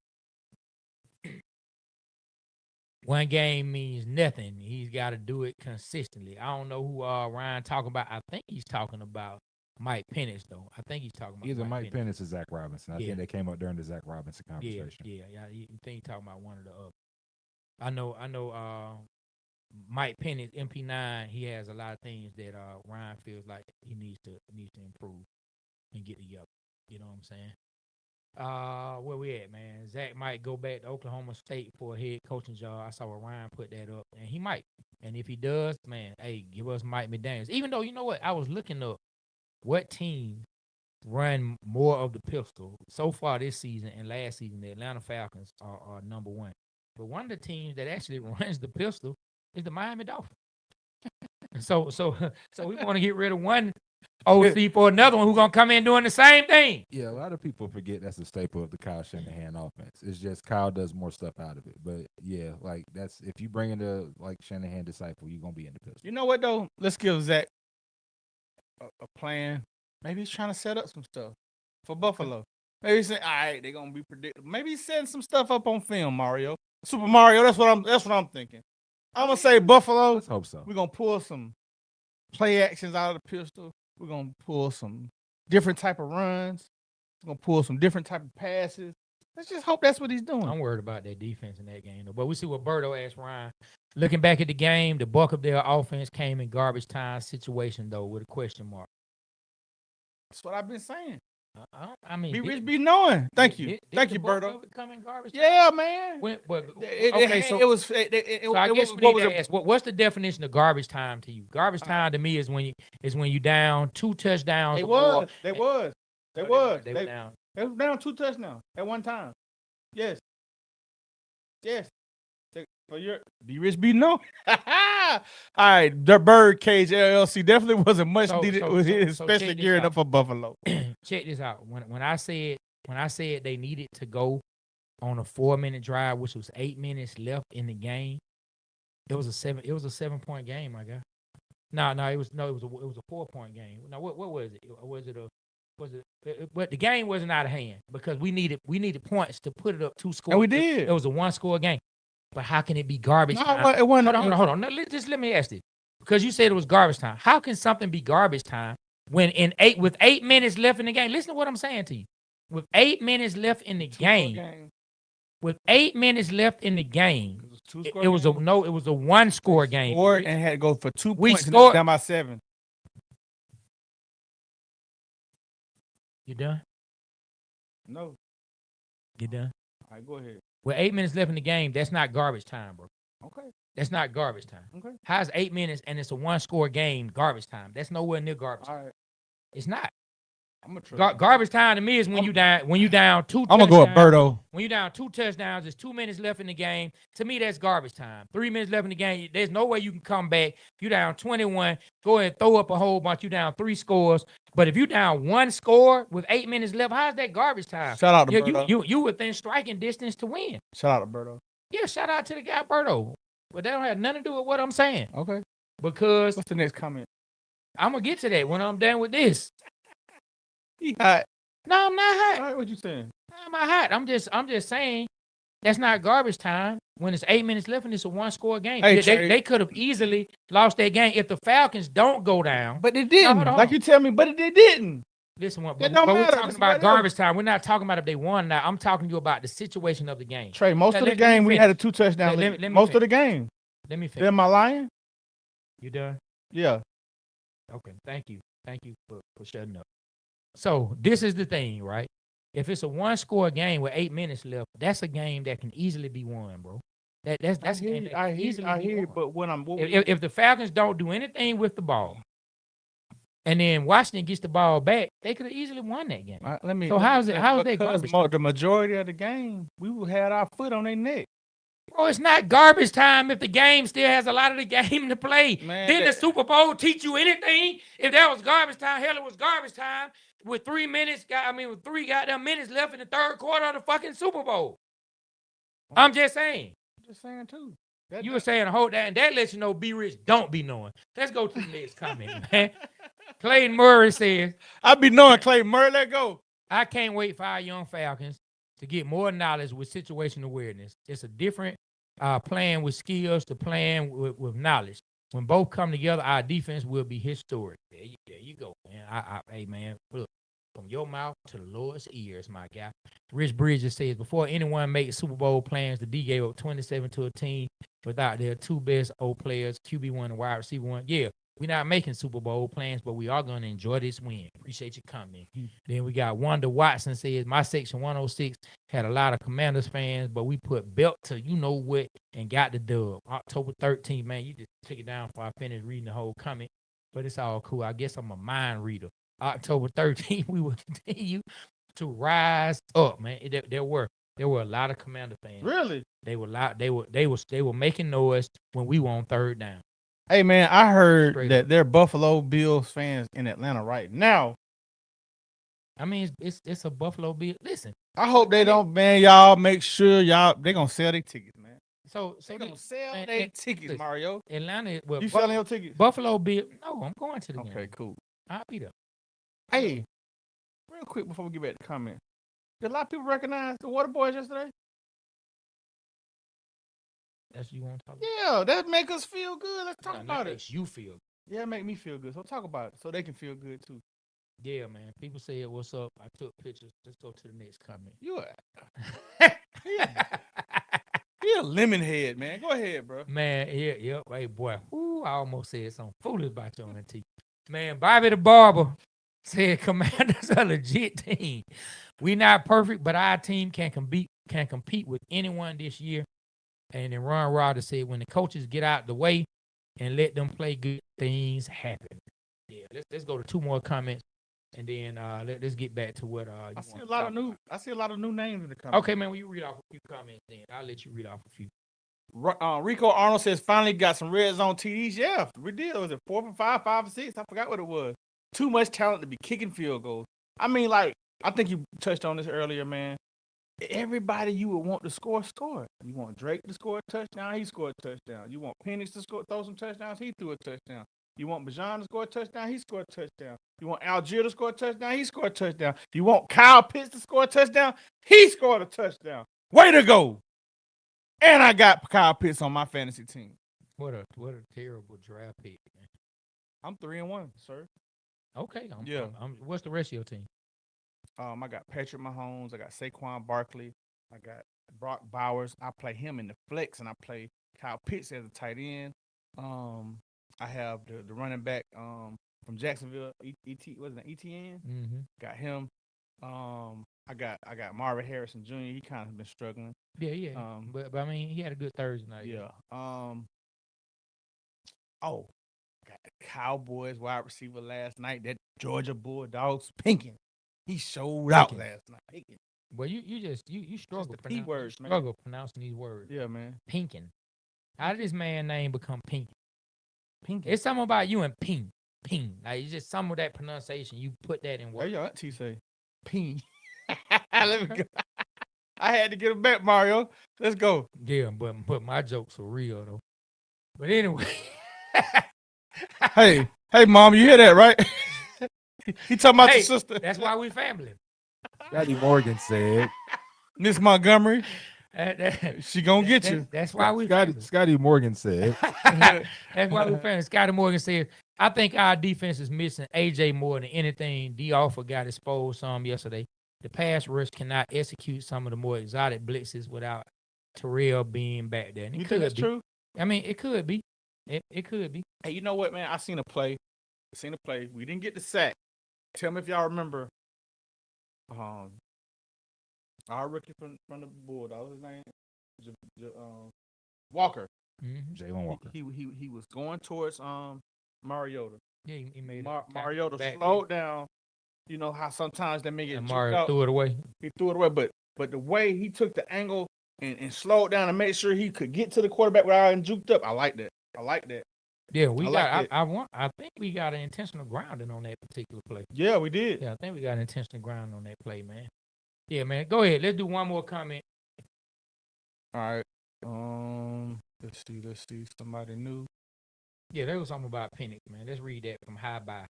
One game means nothing. He's got to do it consistently. I don't know who Ryan talking about. I think he's talking about Mike Penix, though. I think he's talking about either Mike Penix or Zach Robinson. I think they came up during the Zach Robinson conversation. Yeah. You think he's talking about one or the other. I know. Mike Penix, MP9, he has a lot of things that Ryan feels like he needs to improve and get together. You know what I'm saying? Where we at, man? Zach might go back to Oklahoma State for a head coaching job. I saw Ryan put that up, and he might. And if he does, man, hey, give us Mike McDaniels. Even though, you know what, I was looking up what team run more of the pistol so far this season and last season. The Atlanta Falcons are number one, but one of the teams that actually runs the pistol is the Miami Dolphins. So we want to get rid of one OC for another one who's gonna come in doing the same thing. Yeah, a lot of people forget that's a staple of the Kyle Shanahan offense. It's just Kyle does more stuff out of it. But yeah, like that's if you bring in the like Shanahan disciple, you're gonna be in the pistol. You know what though? Let's give Zach a plan. Maybe he's trying to set up some stuff for Buffalo. Maybe he's saying, all right, they're gonna be predictable. Maybe he's setting some stuff up on film, Mario. Super Mario, that's what I'm thinking. I'm gonna say Buffalo. Let's hope so. We're gonna pull some play actions out of the pistol. We're gonna pull some different type of runs. We're gonna pull some different type of passes. Let's just hope that's what he's doing. I'm worried about that defense in that game, though. But we see what Berto asked Ryan. Looking back at the game, the bulk of their offense came in garbage time situation, though, with a question mark. That's what I've been saying. I mean, Be rich, be knowing. Thank you, Berto. Yeah, man. What's the definition of garbage time to you? Garbage time to me is when you down 2 touchdowns. They was down. They was down 2 touchdowns at one time. Yes. For your be rich, be known. All right, the Birdcage LLC definitely wasn't much needed, especially gearing up for Buffalo. Check this out. When I said they needed to go on a 4-minute drive, which was 8 minutes left in the game, it was a 7-point game, my guy. It was a 4-point game. Now what was it? But the game wasn't out of hand because we needed points to put it up 2 scores. And we did. It was a 1-score game. But how can it be garbage time? It wasn't. Hold on. Let me ask this. Because you said it was garbage time. How can something be garbage time when with 8 minutes left in the game? Listen to what I'm saying to you. With 8 minutes left in the game. With 8 minutes left in the game. It was a 1-score game. Scored and had to go for 2 We points scored down by 7. You done? No. You done? All right, go ahead. With 8 minutes left in the game, that's not garbage time, bro. Okay. That's not garbage time. Okay. How's 8 minutes and it's a 1-score game garbage time? That's nowhere near garbage time. All right. It's not. I'm gonna garbage time to me is when you down 2 touchdowns. I'm gonna go with Berto. When you down 2 touchdowns, there's 2 minutes left in the game. To me, that's garbage time. 3 minutes left in the game. There's no way you can come back. You down 21. Go ahead and throw up a whole bunch. You down 3 scores. But if you down 1 score with 8 minutes left, how's that garbage time? Shout out to Berto. You within striking distance to win. Shout out to Berto. Yeah, shout out to the guy Berto. But that don't have nothing to do with what I'm saying. Okay. Because what's the next comment? I'm gonna get to that when I'm done with this. He hot. No, I'm not hot. All right, what you saying? I'm not hot. I'm just saying that's not garbage time when it's 8 minutes left and it's a 1-score game. Hey, they could have easily lost that game if the Falcons don't go down. But they didn't. Hold on. Like you tell me, but they didn't. Listen, but we're talking about garbage time. We're not talking about if they won now. I'm talking to you about the situation of the game. Trey, most of the game we had a 2 touchdown lead. Most of the game. Let me finish. Am I lying? You done? Yeah. Okay. Thank you for shutting up. So this is the thing, right? If it's a 1-score game with 8 minutes left, that's a game that can easily be won, bro. That's a game that can easily be won. But when if the Falcons don't do anything with the ball, and then Washington gets the ball back, they could have easily won that game. How is that garbage time? The majority of the game, we had our foot on their neck. Bro, it's not garbage time if the game still has a lot of the game to play. Man, didn't the Super Bowl teach you anything? If that was garbage time, hell, it was garbage time with 3 goddamn minutes left in the third quarter of the fucking Super Bowl. I'm just saying. Just saying too. You were saying hold that, and that lets you know be rich, don't be knowing. Let's go to the next comment, man. Clayton Murray says, I be knowing Clayton Murray, let go. I can't wait for our young Falcons to get more knowledge with situational awareness. It's a different playing with skills to playing with knowledge. When both come together, our defense will be historic. There you go, man. Hey, man, look, from your mouth to the Lord's ears, my guy. Rich Bridges says, before anyone makes Super Bowl plans, the D gave up 27 to a team without their 2 best old players, QB1 and wide receiver 1. Yeah, We're not making Super Bowl plans, but we are going to enjoy this win. Appreciate your comment. Then we got Wanda Watson says, my section 106 had a lot of Commanders fans, but we put belt to you know what and got the dub. October 13th, man, you just took it down before I finished reading the whole comment, but it's all cool. I guess I'm a mind reader. October 13th, we will continue to rise up, man. There were a lot of Commander fans. Really? They were making noise when we were on third down. Hey man, I heard Straight that up. there are Buffalo Bills fans in Atlanta right now. I mean, it's a Buffalo Bill. Listen, I hope they don't, man. Y'all make sure they gonna sell their tickets, man. so They gonna sell man, their tickets, listen, Mario. Atlanta. Well, You selling your tickets? Buffalo Bill. No, I'm going to the game. Okay, cool. I'll be there. Hey, real quick before we get back to comment, did a lot of people recognize the Water Boys yesterday? That's what you want to talk about. Yeah, that make us feel good. Let's talk That about it. makes you feel. Yeah, it make me feel good. So talk about it so they can feel good too. Yeah, man. People say, "What's up?" I took pictures. Let's go to the next comment. You a lemon head, man. Go ahead, bro. Man, yeah. Hey, boy. Ooh, I almost said something foolish about your auntie. Man, Bobby the Barber said Commanders are a legit team. We not perfect, but our team can compete with anyone this year. And then Ron Rodgers said, when the coaches get out the way and let them play, good things happen. Yeah, let's go to two more comments, and then let's get back to what I see a lot of new names in the comments. Okay, man, when you read off a few comments, then I'll let you read off a few. Rico Arnold says finally got some red zone TDs. Yeah, we did. Was it 4 for 5, 5 for 6? I forgot what it was. Too much talent to be kicking field goals. I mean, like, I think you touched on this earlier, man. Everybody you would want to score. You want Drake to score a touchdown, he scored a touchdown. You want Penix to throw some touchdowns, he threw a touchdown. You want Bajan to score a touchdown, he scored a touchdown. You want Algier to score a touchdown, he scored a touchdown. You want Kyle Pitts to score a touchdown, he scored a touchdown. Way to go. And I got Kyle Pitts on my fantasy team. What a terrible draft pick, man. I'm 3-1, sir. Okay. Yeah. What's the rest of your team? I got Patrick Mahomes. I got Saquon Barkley. I got Brock Bowers. I play him in the flex, and I play Kyle Pitts as a tight end. I have the running back from Jacksonville, wasn't it ETN? Mm-hmm. Got him. I got Marvin Harrison Jr. He kind of been struggling. Yeah. But I mean, he had a good Thursday night. Yeah. Got the Cowboys wide receiver last night. That Georgia Bulldogs Pinkin. He showed out last night. Pinkin. Well, you struggle. Just the P words, man. Struggle pronouncing these words. Yeah, man. Pinkin. How did this man's name become Pinkin? Pinkin. It's something about you and Ping. Like, it's just some of that pronunciation. You put that in words. Hey, your auntie say Ping. Let me go. I had to get him back, Mario. Let's go. Yeah, but my jokes are real though. But anyway. Hey, Mom, you hear that, right? He talking about your sister. That's why we family. Scotty Morgan said. Miss Montgomery, she gonna get you. That's why we family. Scotty Morgan said. That's why we family. Scotty Morgan said, I think our defense is missing AJ more than anything. D. Offer got exposed some yesterday. The pass rush cannot execute some of the more exotic blitzes without Terrell being back there. And You think that's true? I mean, it could be. It could be. Hey, you know what, man? I seen a play. We didn't get the sack. Tell me if y'all remember. Our rookie from the Bulldogs, his name, Walker. Mm-hmm. Jalen Walker. He was going towards Mariota. Yeah, he made Mariota slowed down. You know how sometimes they make it. Mario threw it away. He threw it away, but the way he took the angle and slowed down and made sure he could get to the quarterback without getting juked up. I like that. Yeah, I think we got an intentional grounding on that particular play. Yeah, we did. Yeah, I think we got an intentional grounding on that play, man. Yeah, man. Go ahead. Let's do one more comment. All right. Let's see. Somebody new. Yeah, there was something about Penix, man. Let's read that from High By.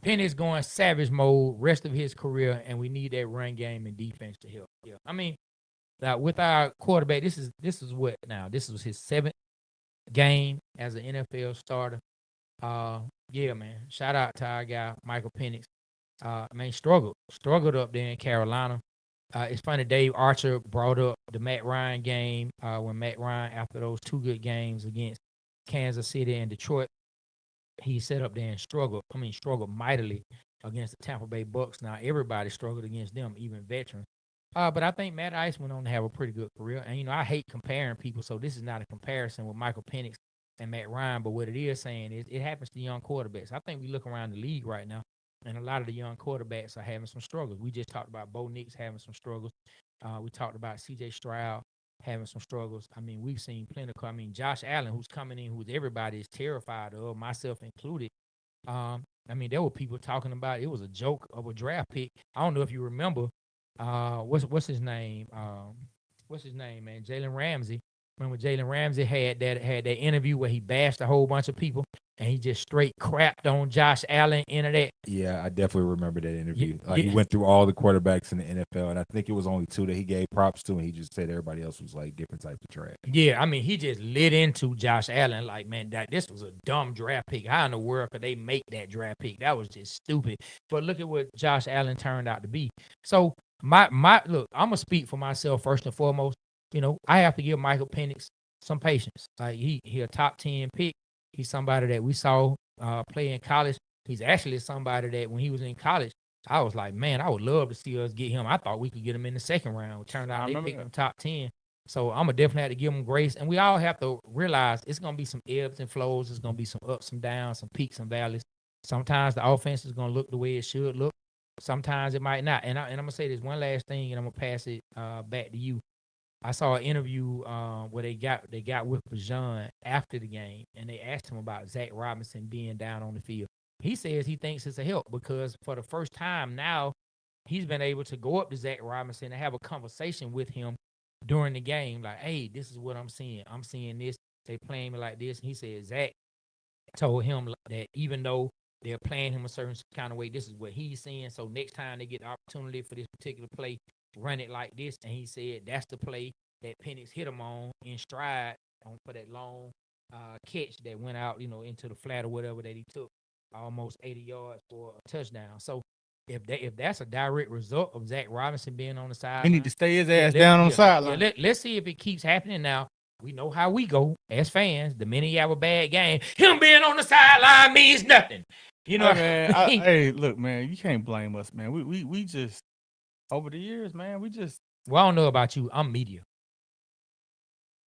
Penix going savage mode rest of his career, and we need that run game and defense to help. Yeah, I mean, with our quarterback, this is what now? This was his 7th game as an NFL starter. Yeah, man. Shout out to our guy Michael Penix. Man, struggled up there in Carolina. It's funny, Dave Archer brought up the Matt Ryan game when Matt Ryan, after those 2 good games against Kansas City and Detroit. He set up there and struggled. Struggled mightily against the Tampa Bay Bucks. Now everybody struggled against them, even veterans. But I think Matt Ice went on to have a pretty good career. And I hate comparing people, so this is not a comparison with Michael Penix and Matt Ryan. But what it is saying is it happens to young quarterbacks. I think we look around the league right now, and a lot of the young quarterbacks are having some struggles. We just talked about Bo Nix having some struggles. We talked about C.J. Stroud having some struggles. We've seen plenty of. Josh Allen, who's coming in, who everybody is terrified of, myself included. There were people talking about it was a joke of a draft pick. I don't know if you remember. What's his name? What's his name, man? Jalen Ramsey. Remember Jalen Ramsey had that interview where he bashed a whole bunch of people and he just straight crapped on Josh Allen into that. Yeah, I definitely remember that interview. He went through all the quarterbacks in the NFL, and I think it was only 2 that he gave props to, and he just said everybody else was like different types of trash. Yeah, he just lit into Josh Allen like, man, this was a dumb draft pick. How in the world could they make that draft pick? That was just stupid. But look at what Josh Allen turned out to be. So my look, I'm gonna speak for myself first and foremost. I have to give Michael Penix some patience. Like he a top 10 pick. He's somebody that we saw play in college. He's actually somebody that when he was in college, I was like, man, I would love to see us get him. I thought we could get him in the second round. It turned out they picked him top 10. So I'm gonna definitely have to give him grace. And we all have to realize it's gonna be some ebbs and flows. It's gonna be some ups and downs, some peaks and valleys. Sometimes the offense is gonna look the way it should look. Sometimes it might not. And I'm gonna say this one last thing, and I'm gonna pass it back to you. I saw an interview where they got with Bajan after the game, and they asked him about Zach Robinson being down on the field. He says he thinks it's a help because for the first time now, he's been able to go up to Zach Robinson and have a conversation with him during the game. Like, hey, this is what I'm seeing. I'm seeing this. They playing me like this. And he said Zach told him that even though they're playing him a certain kind of way, this is what he's seeing. So next time they get the opportunity for this particular play, run it like this. And he said that's the play that Penix hit him on in stride for that long catch that went out, into the flat or whatever that he took, almost 80 yards for a touchdown. So if that's a direct result of Zach Robinson being on the sideline, he need to stay his ass down on the sideline. Let's see if it keeps happening now. We know how we go as fans. The minute you have a bad game, him being on the sideline means nothing. Hey, man, hey, look, man, you can't blame us, man. We just over the years, man, Well, I don't know about you. I'm media.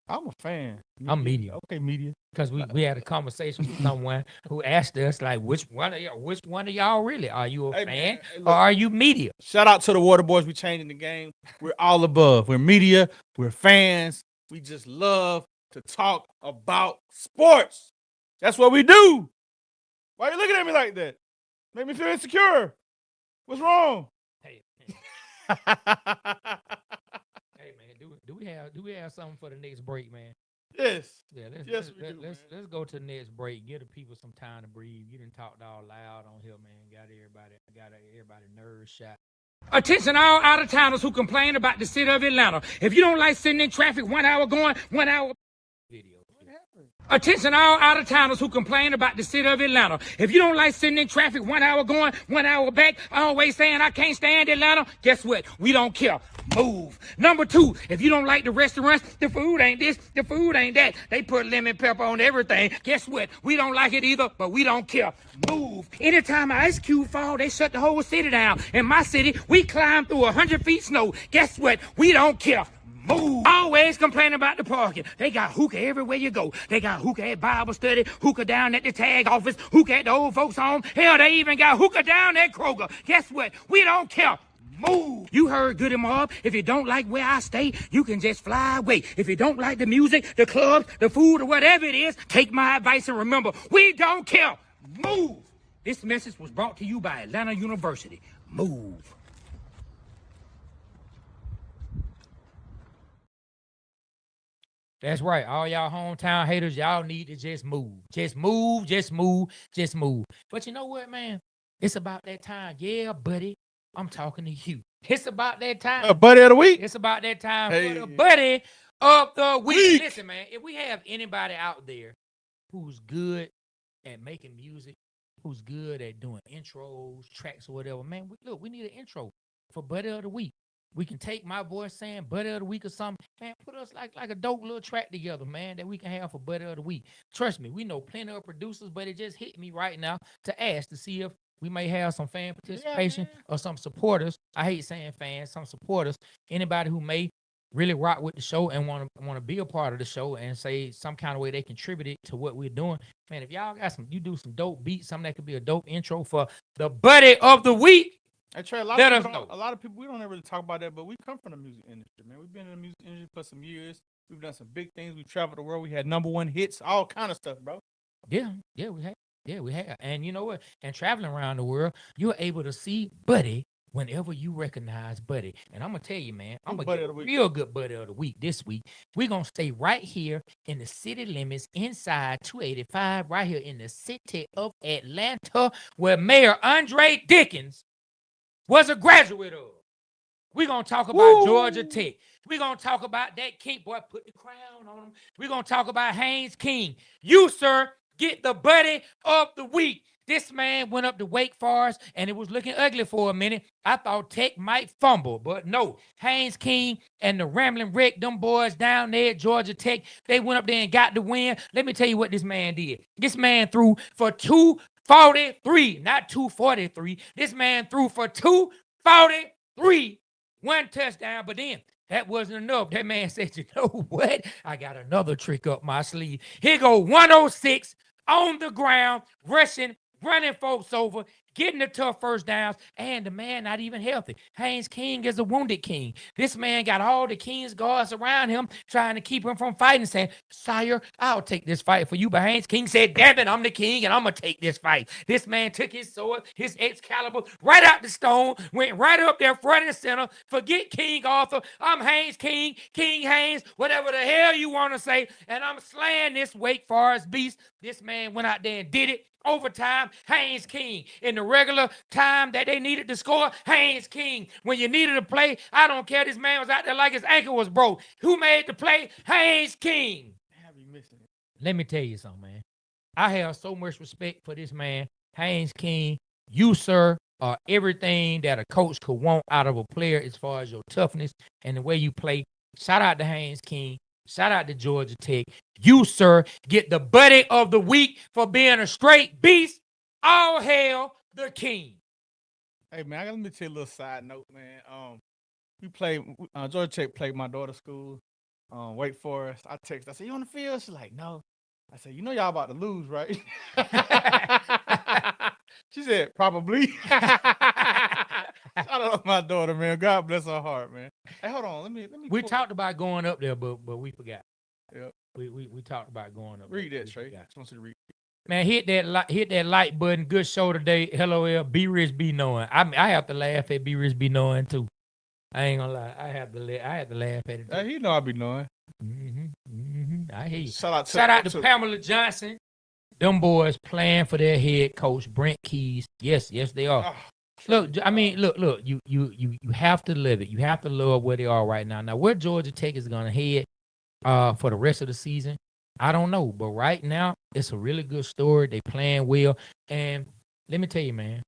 I'm a fan. I'm media. Okay, media. Because we had a conversation with someone who asked us, like, which one of y'all really? Are you a fan man, look, or are you media? Shout out to the Water Boys. We changing the game. We're all above. We're media. We're fans. We just love to talk about sports. That's what we do. Why are you looking at me like that? Make me feel insecure. What's wrong? Hey, hey man, do we have something for the next break, man? Yes. Yeah, let's go to the next break. Give the people some time to breathe. You done talked all loud on here, man. Got everybody nerves shot. Attention all out-of-towners who complain about the city of Atlanta. If you don't like sitting in traffic 1 hour going, 1 hour video. Attention all out-of-towners who complain about the city of Atlanta. If you don't like sitting in traffic 1 hour going, 1 hour back, always saying I can't stand Atlanta, guess what? We don't care. Move. Number 2, if you don't like the restaurants, the food ain't this, the food ain't that. They put lemon pepper on everything. Guess what? We don't like it either, but we don't care. Move. Anytime an ice cube fall, they shut the whole city down. In my city, we climb through 100 feet snow. Guess what? We don't care. Move. Always complaining about the parking. They got hookah everywhere you go. They got hookah at Bible study, hookah down at the tag office, hookah at the old folks home. Hell, they even got hookah down at Kroger. Guess what? We don't care. Move. You heard Goody Mob. If you don't like where I stay, you can just fly away. If you don't like the music, the clubs, the food, or whatever it is, take my advice and remember, we don't care. Move. This message was brought to you by Atlanta University. Move. That's right. All y'all hometown haters, y'all need to just move. Just move, just move, just move. But you know what, man? It's about that time. Yeah, buddy. I'm talking to you. It's about that time. Buddy of the week. It's about that time for the buddy of the week. Listen, man, if we have anybody out there who's good at making music, who's good at doing intros, tracks, or whatever, man, we need an intro for buddy of the week. We can take my voice saying Buddy of the Week or something. Man, put us like a dope little track together, man, that we can have for Buddy of the Week. Trust me, we know plenty of producers, but it just hit me right now to ask to see if we may have some fan participation or some supporters. I hate saying fans, some supporters, anybody who may really rock with the show and want to be a part of the show and say some kind of way they contributed to what we're doing. Man, if y'all got you do some dope beats, something that could be a dope intro for the Buddy of the Week. Hey, Trey, Let us know. A lot of people, we don't ever really talk about that, but we come from the music industry, man. We've been in the music industry for some years. We've done some big things. We've traveled the world. We had #1 hits, all kind of stuff, bro. Yeah, we have. Yeah, we have. And you know what? And traveling around the world, you're able to see Buddy whenever you recognize Buddy. And I'm going to tell you, man, I'm going to get a real good Buddy of the Week this week. We're going to stay right here in the city limits inside 285, right here in the city of Atlanta, where Mayor Andre Dickens was a graduate of. We're going to talk about Georgia Tech. We're going to talk about that King. Boy, put the crown on him. We're going to talk about Haynes King. You, sir, get the Buddy of the Week. This man went up to Wake Forest, and it was looking ugly for a minute. I thought Tech might fumble, but no. Haynes King and the Rambling Wreck, them boys down there at Georgia Tech, they went up there and got the win. Let me tell you what this man did. This man threw for 243, not 243. This man threw for 243, 1 touchdown, but then that wasn't enough. That man said, you know what? I got another trick up my sleeve. Here go 106 on the ground, rushing, running folks over, getting the tough first downs, and the man not even healthy. Haynes King is a wounded king. This man got all the king's guards around him trying to keep him from fighting, saying, sire, I'll take this fight for you. But Haynes King said, damn it, I'm the king, and I'm going to take this fight. This man took his sword, his Excalibur, right out the stone, went right up there front and center. Forget King Arthur. I'm Haynes King, King Haynes, whatever the hell you want to say, and I'm slaying this Wake Forest beast. This man went out there and did it. Overtime, Haynes King. In the regular time that they needed to score, Haynes King. When you needed to play, I don't care. This man was out there like his ankle was broke. Who made the play? Haynes King. Let me tell you something, man. I have so much respect for this man, Haynes King. You, sir, are everything that a coach could want out of a player as far as your toughness and the way you play. Shout out to Haynes King. Shout out to Georgia Tech. You, sir, get the Buddy of the Week for being a straight beast. All hail the king. Hey, man, let me tell you a little side note, man. We played, Georgia Tech played my daughter's school, Wake Forest. I texted, I said, you on the field? She's like, no. I said, you know y'all about to lose, right? She said, probably. Shout out to my daughter, man. God bless her heart, man. Hey, hold on. Let me. We talked about going up there, but we forgot. Yep. We talked about going up. Read that, Trey. I just want you to read. Man, hit that like button. Good show today. LOL. Be rich, be knowing. I have to laugh at be rich, be knowing too. I ain't gonna lie. I have to laugh at it. He know I be knowing. I hear you. Shout out to Pamela Johnson. Them boys playing for their head coach Brent Keys. Yes, they are. Oh. Look, I mean, look. You have to live it. You have to love where they are right now. Now, where Georgia Tech is gonna head for the rest of the season, I don't know. But right now, it's a really good story. They playing well, and let me tell you, man.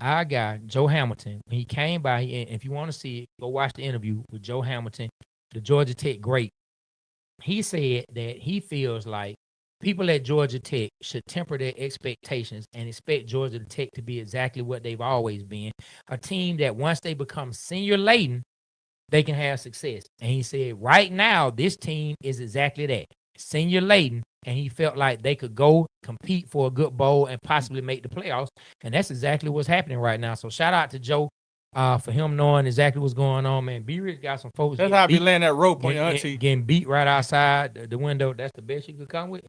Our guy Joe Hamilton, when he came by, and if you want to see it, go watch the interview with Joe Hamilton, the Georgia Tech great. He said that he feels like people at Georgia Tech should temper their expectations and expect Georgia Tech to be exactly what they've always been, a team that once they become senior laden, they can have success. And he said right now, this team is exactly that, senior laden, and he felt like they could go compete for a good bowl and possibly make the playoffs, and that's exactly what's happening right now. So shout out to Joe for him knowing exactly what's going on, man. B-Rich got some folks. That's how I be laying that rope on your auntie. Getting beat right outside the window. That's the best you could come with.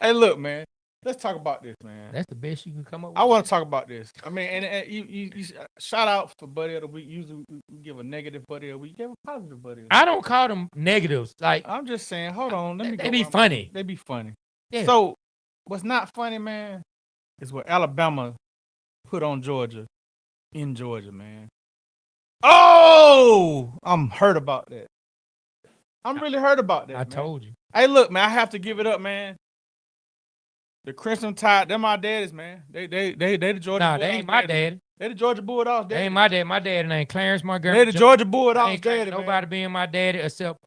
Hey, look, man. Let's talk about this, man. That's the best you can come up with. I want to talk about this. I mean, and you shout out for Buddy of the Week. Usually we give a negative Buddy of the Week. Give a positive Buddy of the Week. I don't call them negatives. Like, I'm just saying, hold on. They be funny. They be funny. Yeah. So what's not funny, man, is what Alabama put on Georgia in Georgia, man. Oh, I'm hurt about that. I'm really hurt about that. I told you. Hey, look, man, I have to give it up, man. The Crimson Tide, they're my daddies, man. They the Georgia. Nah, they ain't my daddy. They the Georgia Bulldogs They daddy. ain't my dad. My dad named Clarence Montgomery. They the Georgia I Bulldogs ain't claiming daddy, man. nobody being my daddy except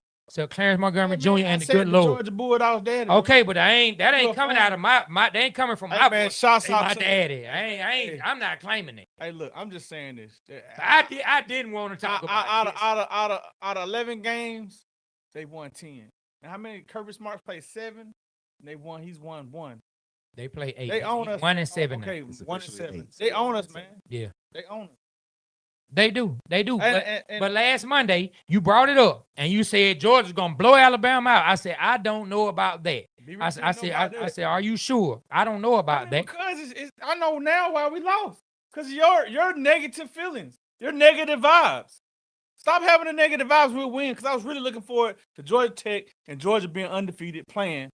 Clarence Montgomery Hey, Jr. man, I and the said good the Lord. Georgia Bulldogs daddy. Okay, man. but that ain't You a coming fan. out of my they ain't coming from Hey, my man, voice. shouts They out my to daddy. I'm not claiming it. Hey, look, I'm just saying this. I didn't want to talk about this. Out of 11 games, they won 10. And how many? Kirby Smart played 7, and they won. He's won 1. They play 8. They own us. 1 and 7 now. Okay, It's 1 and officially 7. 8, They so own yeah, us, man. Yeah. They own us. They do. And- But last Monday, you brought it up and you said Georgia's gonna blow Alabama out. I said, I don't know about that. I said, are you sure? I don't know about that. Because I know now why we lost. Because your negative feelings, your negative vibes. Stop having the negative vibes. We'll win. Because I was really looking forward to Georgia Tech and Georgia being undefeated playing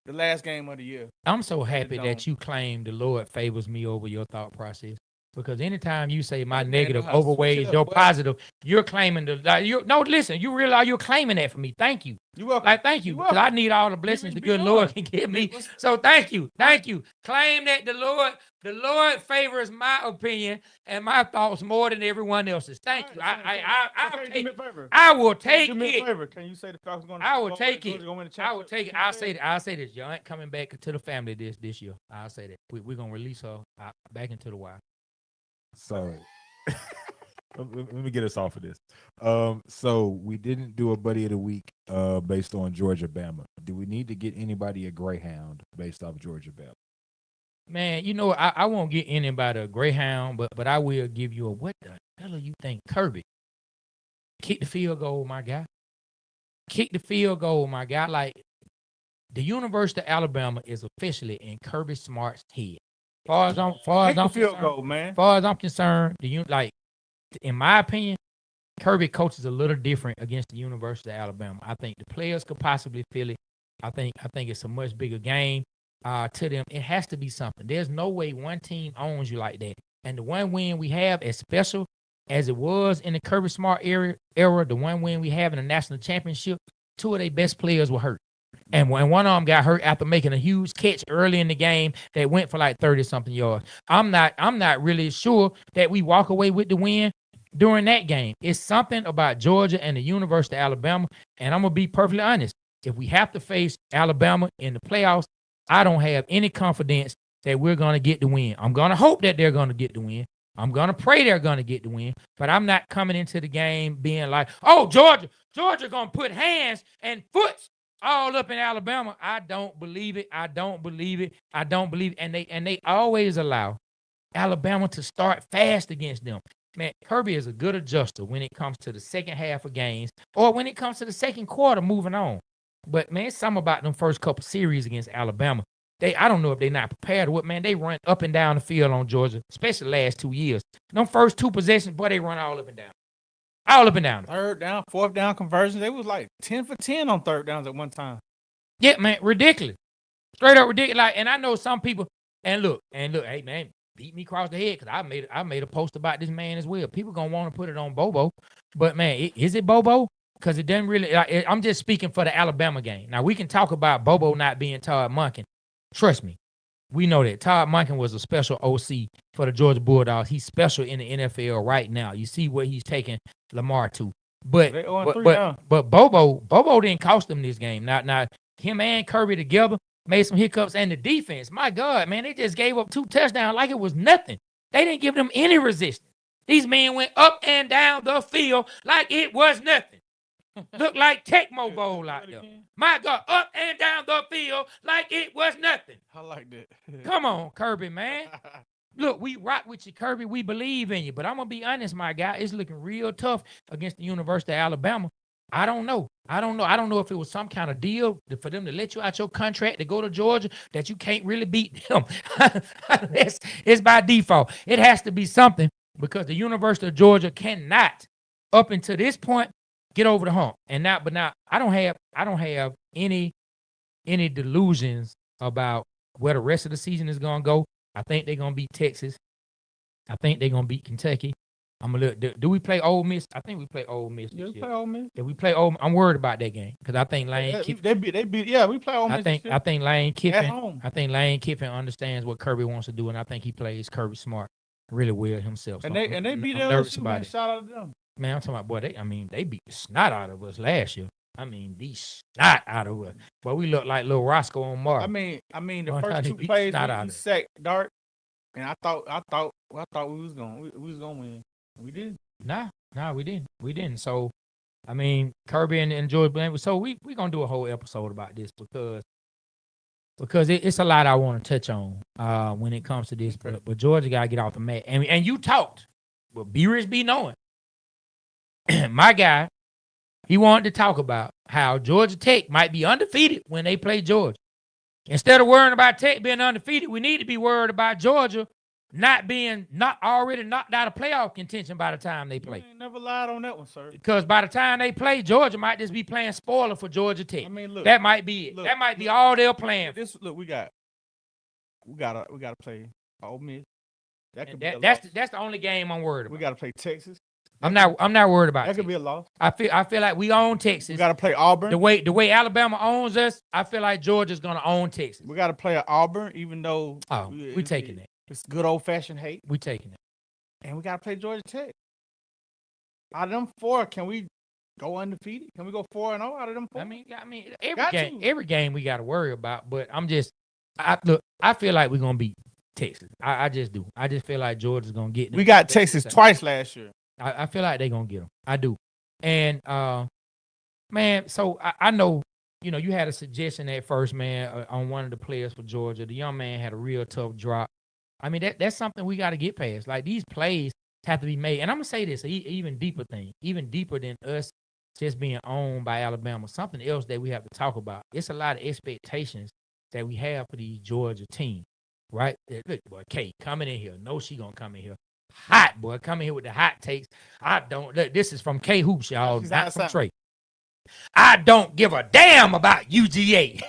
the last game of the year. I'm so happy that you claim the Lord favors me over your thought process. Because anytime you say my negative overweighs your positive, you're claiming listen, you realize you're claiming that for me. Thank you. You welcome. Like, thank you. Because I need all the blessings the good Lord can give me. So thank you. Thank you. Claim that the Lord favors my opinion and my thoughts more than everyone else's. Thank you. I will take Do me a it. favor. Can you say the Falcons going to I will take it. win the I will take it. I'll championship? say this. You ain't coming back to the family this year. I'll say that. We're going to release her back into the wild. So let me get us off of this. So we didn't do a buddy of the week based on Georgia Bama. Do we need to get anybody a Greyhound based off Georgia Bama? Man, I won't get anybody a Greyhound, but I will give you a what the hell do you think, Kirby? Kick the field goal, my guy. Kick the field goal, my guy. Like, the University of Alabama is officially in Kirby Smart's head. Far as I'm concerned, in my opinion, Kirby coaches a little different against the University of Alabama. I think the players could possibly feel it. I think it's a much bigger game to them. It has to be something. There's no way one team owns you like that. And the one win we have, as special as it was in the Kirby Smart era, the one win we have in the national championship, 2 of their best players were hurt. And when one of them got hurt after making a huge catch early in the game that went for like 30-something yards. I'm not really sure that we walk away with the win during that game. It's something about Georgia and the University of Alabama. And I'm going to be perfectly honest. If we have to face Alabama in the playoffs, I don't have any confidence that we're going to get the win. I'm going to hope that they're going to get the win. I'm going to pray they're going to get the win. But I'm not coming into the game being like, oh, Georgia going to put hands and foots all up in Alabama. I don't believe it. And they always allow Alabama to start fast against them. Man, Kirby is a good adjuster when it comes to the second half of games or when it comes to the second quarter moving on. But, man, it's something about them first couple series against Alabama. I don't know if they're not prepared or what, man. They run up and down the field on Georgia, especially the last 2 years. Them first 2 possessions, boy, they run all up and down. All up and down. Third down, fourth down conversions. They was like 10 for 10 on third downs at one time. Yeah, man, ridiculous. Straight up ridiculous. Like, and I know some people, and look, hey, man, beat me across the head because I made a post about this man as well. People going to want to put it on Bobo. But, man, is it Bobo? Because it doesn't really, I'm just speaking for the Alabama game. Now, we can talk about Bobo not being Todd Monken. Trust me. We know that Todd Monken was a special OC for the Georgia Bulldogs. He's special in the NFL right now. You see where he's taking Lamar to. But Bobo didn't cost them this game. Now him and Kirby together made some hiccups, and the defense, my God, man, they just gave up 2 touchdowns like it was nothing. They didn't give them any resistance. These men went up and down the field like it was nothing. Looked like Tecmo Bowl out there. My God, up and down the field like it was nothing. I like that. Come on, Kirby, man. Look, we rock with you, Kirby. We believe in you. But I'm going to be honest, my guy. It's looking real tough against the University of Alabama. I don't know. I don't know if it was some kind of deal for them to let you out your contract to go to Georgia that you can't really beat them. It's by default. It has to be something because the University of Georgia cannot, up until this point, get over the hump. But now I don't have any delusions about where the rest of the season is gonna go. I think they're gonna beat Texas. I think they're gonna beat Kentucky. I'm gonna look. Do we play Ole Miss? I think we play Ole Miss. Yeah, we play Ole Miss. If we play Ole, I'm worried about that game because I think Lane Kiffin. They beat. Yeah, we play Ole Miss. I think Lane Kiffin. At home. I think Lane Kiffin understands what Kirby wants to do, and I think he plays Kirby smart. really will himself. So And they I'm beat nervous LSU, about man. it. Shout out to them. Man, I'm talking about, boy, they beat the snot out of us last year. I mean, the snot out of us. But we look like little Roscoe on Mars. I mean, the One time first they 2 beat plays snot out we of it. sacked Dart, and I thought we was gonna win. We did. Nah, we didn't. So, I mean, Kirby and George Bland. So we gonna do a whole episode about this because it's a lot I want to touch on when it comes to this. Okay. But Georgia gotta get off the mat. And you talked, but B-Rich be knowing. My guy, he wanted to talk about how Georgia Tech might be undefeated when they play Georgia. Instead of worrying about Tech being undefeated, we need to be worried about Georgia not already knocked out of playoff contention by the time they play. You ain't never lied on that one, sir. Because by the time they play, Georgia might just be playing spoiler for Georgia Tech. I mean, look, that might be it. That might be all they're playing. We gotta play Ole Miss. That's the only game I'm worried about. We gotta play Texas. I'm not worried about that. Texas. Could be a loss. I feel like we own Texas. We gotta play Auburn. The way Alabama owns us, I feel like Georgia's gonna own Texas. We gotta play Auburn, even though we taking it. It's good old fashioned hate. We taking it. And we gotta play Georgia Tech. Out of them 4, can we go undefeated? Can we go 4-0 out of them 4? I mean, every game we gotta worry about. But I feel like we're gonna beat Texas. I just do. I just feel like Georgia's gonna get them. We got Texas twice last year. I feel like they're gonna get them. I do. And man, so I know, you had a suggestion at first, man, on one of the players for Georgia. The young man had a real tough drop. I mean, that's something we got to get past. Like, these plays have to be made. And I'm gonna say this, even deeper thing, even deeper than us just being owned by Alabama. Something else that we have to talk about. It's a lot of expectations that we have for these Georgia team, right? Look, boy, Kate coming in here. No, she gonna come in here hot, boy. Coming here with the hot takes. I don't. Look, this is from K Hoops, y'all, not from Trey. I don't give a damn about UGA.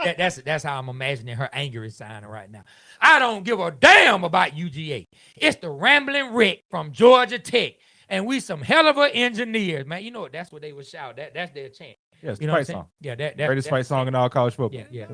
That's how I'm imagining her anger is signing right now. I don't give a damn about UGA. It's the Rambling Rick from Georgia Tech. And we some hell of a engineers, man. You know what? That's what they would shout. That's their chant. Yeah, it's the fight song. Yeah, greatest fight song in all college football. Yeah,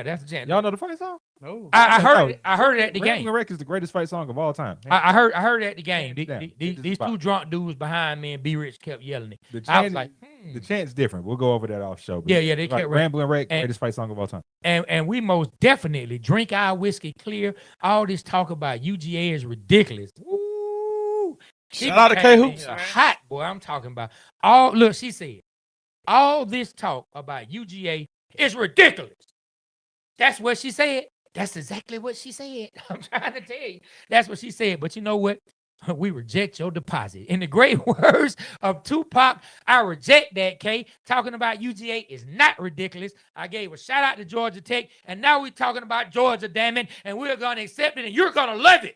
that's the chant. Y'all know the fight song? No. I heard it at the game. Rambling Rick is the greatest fight song of all time. I heard it at the game. Yeah, These 2 drunk dudes behind me and B Rich kept yelling it. I was like, the chant's different. We'll go over that off show. Yeah, they kept Rambling Rick, greatest fight song of all time. And we most definitely drink our whiskey clear. All this talk about UGA is ridiculous. Woo! Shout out to K Hoops. Hot, boy. I'm talking about she said, all this talk about UGA is ridiculous. That's what she said. That's exactly what she said. I'm trying to tell you. That's what she said. But you know what? We reject your deposit. In the great words of Tupac, I reject that, K. Talking about UGA is not ridiculous. I gave a shout out to Georgia Tech, and now we're talking about Georgia, damn it, and we're going to accept it, and you're going to love it.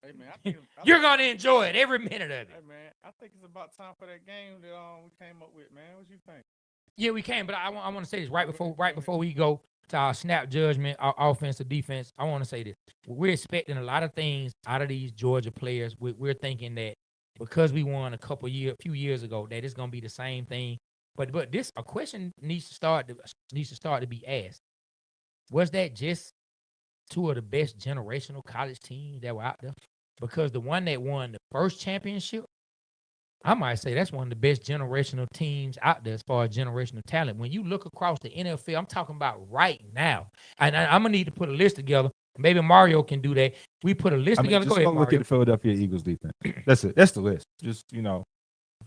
Hey, man, you're going to enjoy it, every minute of it. Hey, man, I think it's about time for that game that we came up with, man. What you think? Yeah, we can, but I want to say this right before we go to our snap judgment, our offense or defense. I want to say this. We're expecting a lot of things out of these Georgia players. We're thinking that because we won a few years ago, that it's going to be the same thing. But a question needs to start to be asked. Was that just 2 of the best generational college teams that were out there? Because the one that won the first championship, I might say that's one of the best generational teams out there as far as generational talent. When you look across the NFL, I'm talking about right now. And I'm going to need to put a list together. Maybe Mario can do that. We put a list together. Just go ahead, look at the Philadelphia Eagles defense. That's it. That's the list. Just,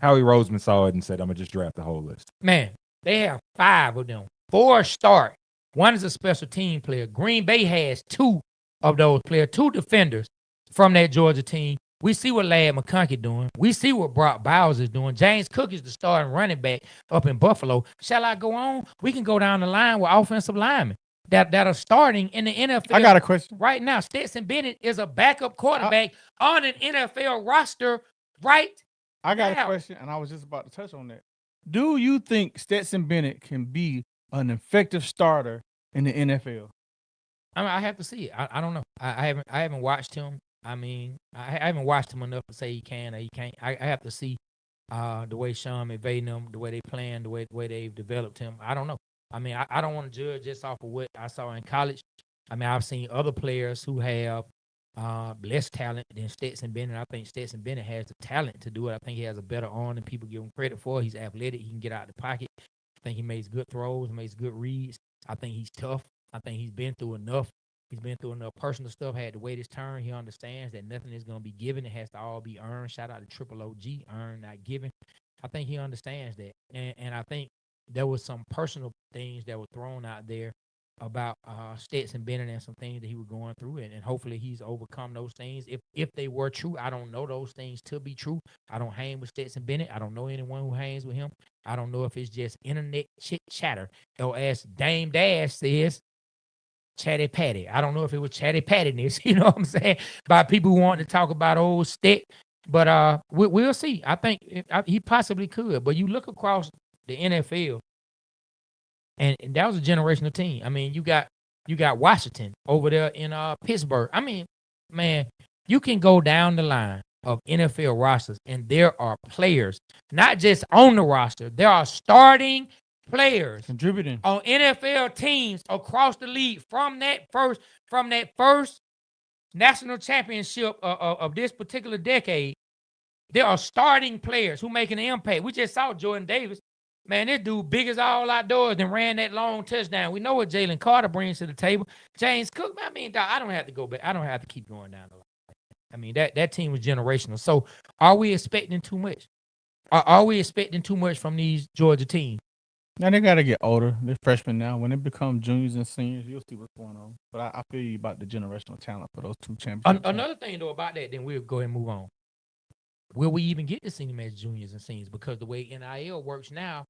Howie Roseman saw it and said, I'm going to just draft the whole list. Man, they have 5 of them. 4 start. 1 is a special team player. Green Bay has 2 of those players, 2 defenders from that Georgia team. We see what Ladd McConkey doing. We see what Brock Bowers is doing. James Cook is the starting running back up in Buffalo. Shall I go on? We can go down the line with offensive linemen that are starting in the NFL. I got a question. Right now, Stetson Bennett is a backup quarterback on an NFL roster right I got now. A question, and I was just about to touch on that. Do you think Stetson Bennett can be an effective starter in the NFL? I mean, I have to see it. I don't know. I haven't watched him. I mean, I haven't watched him enough to say he can or he can't. I have to see the way Sean McVay them, the way they plan, the way they've developed him. I don't know. I mean, I don't want to judge just off of what I saw in college. I mean, I've seen other players who have less talent than Stetson Bennett. I think Stetson Bennett has the talent to do it. I think he has a better arm than people give him credit for. He's athletic. He can get out the pocket. I think he makes good throws, makes good reads. I think he's tough. I think he's been through enough. He's been through enough personal stuff, had to wait his turn. He understands that nothing is going to be given. It has to all be earned. Shout out to Triple OG, earned, not given. I think he understands that. And I think there was some personal things that were thrown out there about Stetson Bennett and some things that he was going through, and hopefully he's overcome those things. If they were true, I don't know those things to be true. I don't hang with Stetson Bennett. I don't know anyone who hangs with him. I don't know if it's just internet chit chatter, or as Dame Dash says, chatty patty. I don't know if it was chatty pattiness, you know what I'm saying, by people who want to talk about old Stet. But we'll see. I think he possibly could. But you look across the NFL, and that was a generational team. I mean, you got Washington over there in Pittsburgh. I mean, man, you can go down the line of NFL rosters, and there are players not just on the roster. There are starting players contributing on NFL teams across the league from that first national championship of this particular decade. There are starting players who making an impact. We just saw Jordan Davis. Man, this dude big as all outdoors and ran that long touchdown. We know what Jalen Carter brings to the table. James Cook, I mean, I don't have to go back. I don't have to keep going down the line. I mean, that team was generational. So are we expecting too much? Are we expecting too much from these Georgia teams? Now they got to get older. They're freshmen now. When they become juniors and seniors, you'll see what's going on. But I feel you about the generational talent for those two championships. Another thing, though, about that, then we'll go ahead and move on. Will we even get to see them as juniors and seniors? Because the way NIL works now,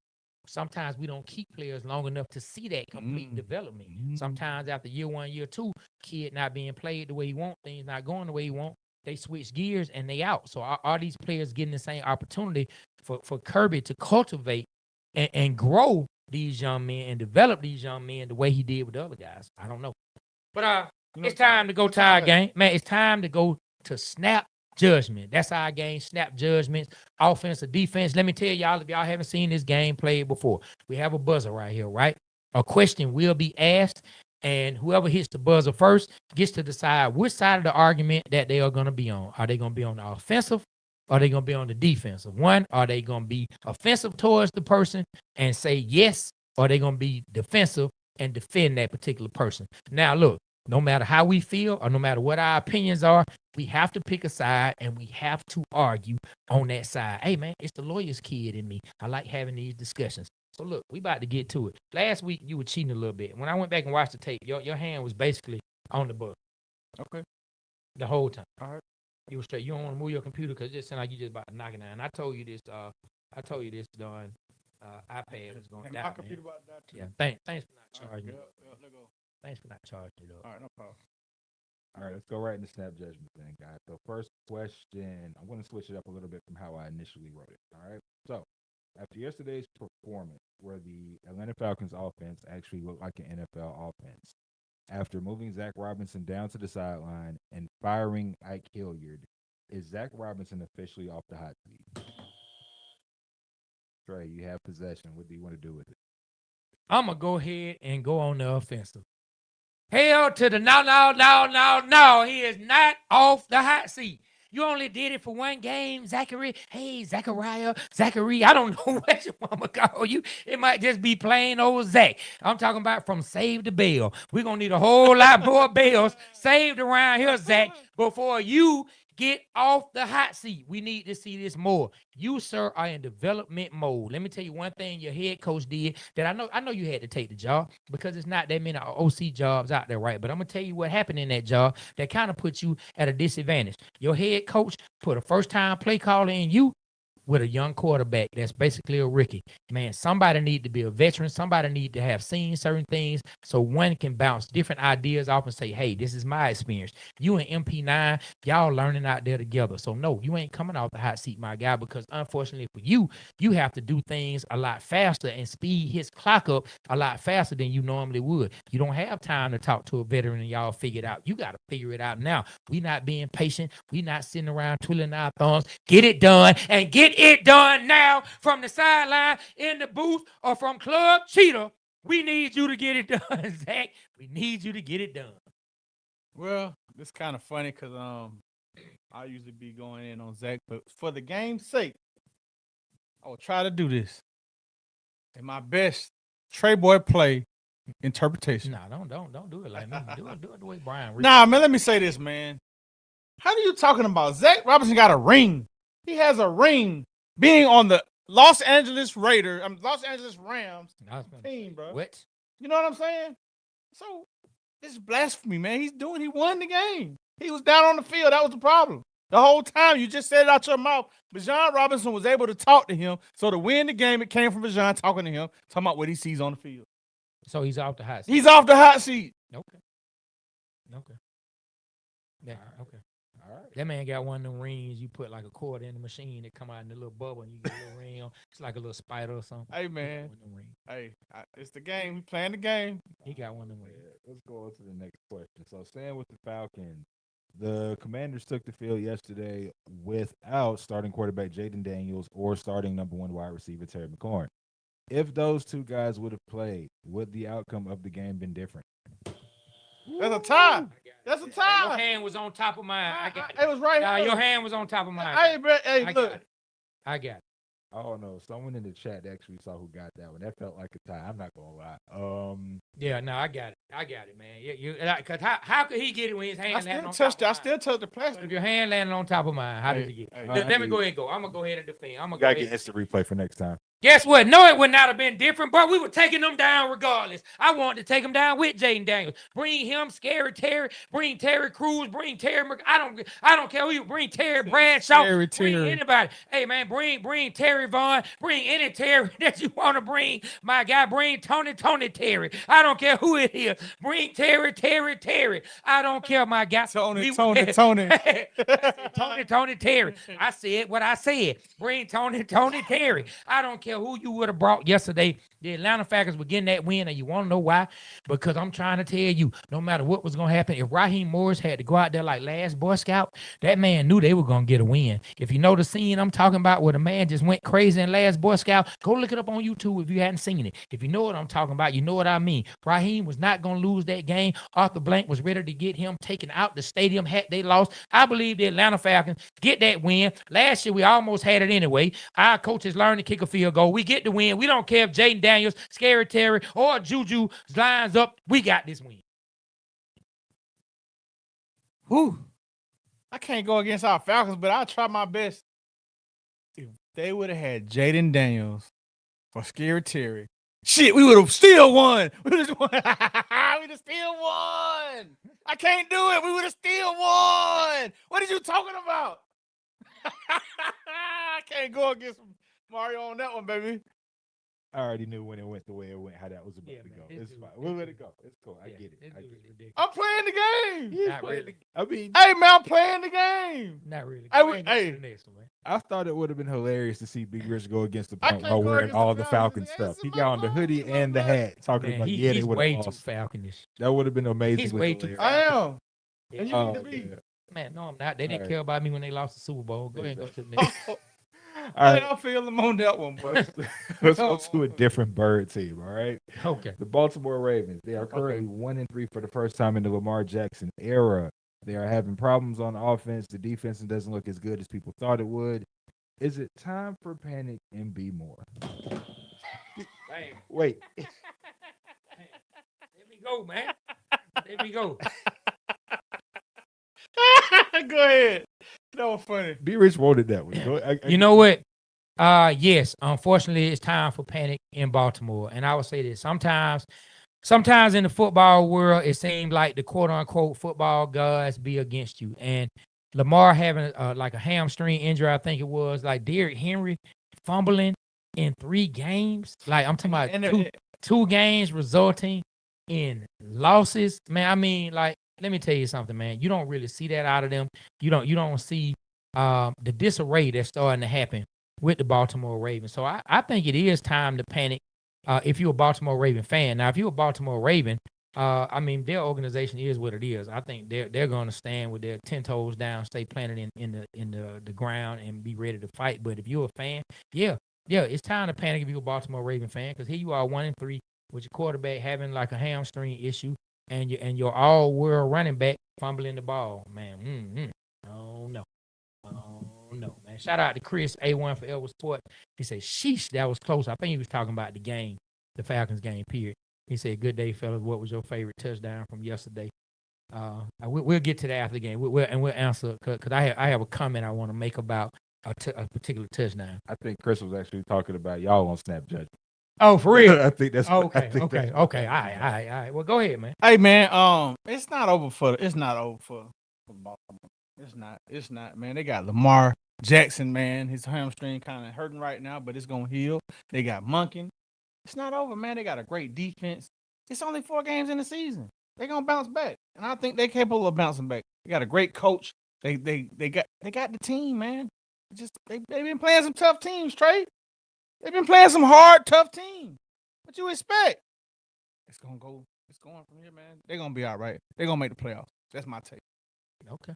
sometimes we don't keep players long enough to see that complete development. Sometimes after year 1, year 2, kid not being played the way he wants, things not going the way he wants, they switch gears and they out. So are these players getting the same opportunity for Kirby to cultivate and grow these young men and develop these young men the way he did with the other guys? I don't know. But it's time to go to our game. Man, it's time to go to snap judgment. That's our game, snap judgments, offense or defense. Let me tell y'all, if y'all haven't seen this game played before, we have a buzzer right here, right? A question will be asked, and whoever hits the buzzer first gets to decide which side of the argument that they are going to be on. Are they going to be on the offensive? Or are they going to be on the defensive? One, are they going to be offensive towards the person and say yes? Or are they going to be defensive and defend that particular person? Now, look, no matter how we feel or no matter what our opinions are, we have to pick a side and we have to argue on that side. Hey, man, it's the lawyer's kid in me. I like having these discussions. So, look, we about to get to it. Last week, you were cheating a little bit. When I went back and watched the tape, your hand was basically on the buzzer. Okay. The whole time. All right. You were straight. You don't want to move your computer because it just sounds like you just about to knock it down. I told you this. Darn iPad was going to die. My computer about to die too. Yeah. Thanks for not charging it. Go. Thanks for not charging it up. All right, no problem. All right, let's go right into snap judgment then, guys. So first question, I'm going to switch it up a little bit from how I initially wrote it. All right. So after yesterday's performance, where the Atlanta Falcons offense actually looked like an NFL offense, after moving Zach Robinson down to the sideline and firing Ike Hilliard, is Zach Robinson officially off the hot seat? Trey, you have possession. What do you want to do with it? I'm going to go ahead and go on the offensive. Hell to the no. He is not off the hot seat. You only did it for one game, Zachary. Hey, Zachariah, Zachary. I don't know what your mama call you. It might just be plain old Zach. I'm talking about from save the bell. We're going to need a whole lot more bells saved around here, Zach, before you get off the hot seat. We need to see this more. You, sir, are in development mode. Let me tell you one thing your head coach did that I know you had to take the job because it's not that many OC jobs out there, right? But I'm going to tell you what happened in that job that kind of puts you at a disadvantage. Your head coach put a first-time play caller in you with a young quarterback that's basically a rookie. Man, somebody need to be a veteran. Somebody need to have seen certain things so one can bounce different ideas off and say, hey, this is my experience. You and MP9, y'all learning out there together. So, no, you ain't coming off the hot seat, my guy, because unfortunately for you, you have to do things a lot faster and speed his clock up a lot faster than you normally would. You don't have time to talk to a veteran and y'all figure it out. You got to figure it out now. We not being patient. We not sitting around twiddling our thumbs. Get it done and get it done now from the sideline, in the booth, or from Club Cheetah. We need you to get it done, Zach. We need you to get it done. Well, This kind of funny because I usually be going in on Zach, but for the game's sake, I will try to do this in my best Trey Boy play interpretation. Nah, don't do it like me. Do it the way Brian. Nah, man, let me say this, man. How are you talking about? Zach Robinson got a ring. He has a ring being on the Los Angeles Rams team, bro. What? You know what I'm saying? So this is blasphemy, man. He won the game. He was down on the field. That was the problem. The whole time you just said it out your mouth. Bijan Robinson was able to talk to him. So to win the game, it came from Bijan talking to him, talking about what he sees on the field. So he's off the hot seat. He's off the hot seat. Okay. Yeah, okay. All right. That man got one of them rings. You put like a cord in the machine that come out in the little bubble, and you get a little ring on. It's like a little spider or something. Hey, man. It's the game. We playing the game. He got one of them rings. Let's go on to the next question. So, staying with the Falcons, the Commanders took the field yesterday without starting quarterback Jaden Daniels or starting number 1 wide receiver Terry McLaurin. If those two guys would have played, would the outcome of the game been different? That's a tie. That's a tie. Your hand was on top of mine. I got it. It was right Nah, here. your hand was on top of mine. Hey, bro, hey, I look. got it. I got it. Oh no, someone in the chat actually saw who got that one. That felt like a tie. I'm not gonna lie. Yeah, no, I got it. I got it, man. Because how could he get it when his hand landed on top of I still touched the plastic. If your hand landed on top of mine, how did you get it? Let me go ahead and go. I'm gonna go ahead and defend. I'm gonna gotta go get ahead. instant replay for next time. Guess what? No, it would not have been different, but we were taking them down regardless. I wanted to take them down with Jaden Daniels. Bring him, Scary Terry. Bring Terry Crews. Bring Terry. I don't care who you bring. Terry Bradshaw. Bring anybody. Hey man, bring Terry Vaughn. Bring any Terry that you want to bring. My guy, bring Tony Terry. I don't care who it is. Bring Terry. I don't care, my guy. Tony. Tony Terry. I said what I said. Bring Tony Terry. I don't care who you would have brought yesterday. The Atlanta Falcons were getting that win, and you want to know why? Because I'm trying to tell you, no matter what was going to happen, if Raheem Morris had to go out there like last Boy Scout, that man knew they were going to get a win. If you know the scene I'm talking about where the man just went crazy in last Boy Scout, go look it up on YouTube if you hadn't seen it. If you know what I'm talking about, you know what I mean. Raheem was not going to lose that game. Arthur Blank was ready to get him taken out the stadium had they lost. I believe the Atlanta Falcons get that win. Last year, we almost had it anyway. Our coaches learned to kick a field goal. We get the win. We don't care if Jaden Daniels, Scary Terry, or Juju lines up. We got this win. Whew. I can't go against our Falcons, but I'll try my best. If they would have had Jaden Daniels or Scary Terry, shit, we would have still won. We would have still won. I can't do it. We would have still won. What are you talking about? I can't go against Mario on that one, baby. I already knew when it went the way it went, how that was about to go. It's fine. We'll let it go. It's cool. I get it. I'm playing the game. Not really. Hey, man, I'm playing the game. Not really. I thought it would have been hilarious to see Big Rich go against the point while wearing all the Falcon stuff. He got on the hoodie and the hat, talking about they would have lost. He's way too Falconish. That would have been amazing. He's way too. I am. And you need to be. Man, no, I'm not. They didn't care about me when they lost the Super Bowl. Go ahead and go to the next. All right. I feel them on that one, but let's go to a different bird team. All right. Okay. The Baltimore Ravens. They are currently 1-3 for the first time in the Lamar Jackson era. They are having problems on offense. The defense doesn't look as good as people thought it would. Is it time for panic and be more? Wait. There we go, man. There we go. Go ahead. That was funny. B. Rich wanted that one. You know what? Yes, unfortunately, it's time for panic in Baltimore. And I would say this. Sometimes in the football world, it seems like the quote-unquote football gods be against you. And Lamar having like a hamstring injury, I think it was, like Derrick Henry fumbling in 3 games. Like, I'm talking about two games resulting in losses. Man, I mean, like, let me tell you something, man. You don't really see that out of them. You don't see the disarray that's starting to happen with the Baltimore Ravens. So I think it is time to panic if you're a Baltimore Raven fan. Now, if you're a Baltimore Raven, I mean, their organization is what it is. I think they're going to stand with their 10 toes down, stay planted in the ground, and be ready to fight. But if you're a fan, yeah, it's time to panic if you're a Baltimore Raven fan, because here you are 1-3 with your quarterback having like a hamstring issue. And your all-world running back fumbling the ball, man. Oh no. Oh no, man. Shout out to Chris A1 for Elwood Sport. He said, sheesh, that was close. I think he was talking about the game, the Falcons game, period. He said, good day, fellas. What was your favorite touchdown from yesterday? We'll get to that after the game. We'll answer because I have a comment I want to make about a particular touchdown. I think Chris was actually talking about y'all on Snap Judgment. Oh, for real? I think that's okay. All right. Well, go ahead, man. Hey man, it's not over for Baltimore. It's not, man. They got Lamar Jackson, man. His hamstring kind of hurting right now, but it's gonna heal. They got Monken. It's not over, man. They got a great defense. It's only 4 games in the season. They're gonna bounce back. And I think they're capable of bouncing back. They got a great coach. They got the team, man. They've been playing some tough teams, Trey. They've been playing some hard, tough teams. What you expect? It's going from here, man. They're gonna be all right. They're gonna make the playoffs. That's my take. Okay.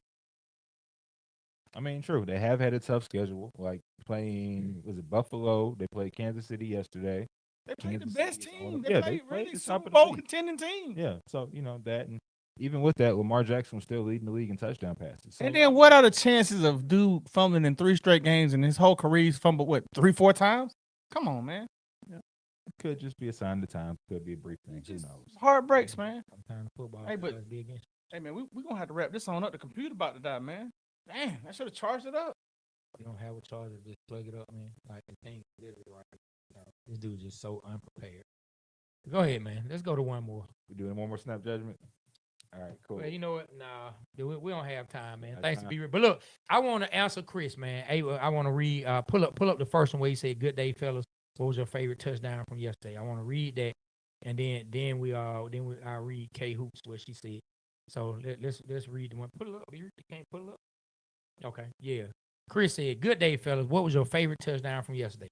I mean, true. They have had a tough schedule. Like playing, was it Buffalo? They played Kansas City yesterday. They played Kansas the best City team. they They played really the Super top of the Bowl league. contending team. Yeah, so that, and even with that, Lamar Jackson was still leading the league in touchdown passes. So, And then what are the chances of dude fumbling in 3 straight games and his whole career he's fumbled 3-4 times? Come on, man. it could just be a sign of time. Could be a brief thing. Who knows? Heartbreaks, man. Sometimes football Hey, but- does be against Hey, man, we're going to have to wrap this on up. The computer about to die, man. Damn, I should have charged it up. you. Don't have a charger, just plug it up, man. Like the thing literally right. This dude's just so unprepared. Go ahead, man. Let's go to one more. We doing one more Snap Judgment? All right, cool. Well, you know what? Nah, we don't have time, man. That's Thanks fine. to be real. But look, I want to answer Chris, man. Hey, I want to read. Pull up the first one where he said, "Good day, fellas. What was your favorite touchdown from yesterday?" I want to read that, and then I read K Hoops what she said. So let's read the one. Put it up. You can't put it up. Okay, yeah. Chris said, "Good day, fellas. What was your favorite touchdown from yesterday?"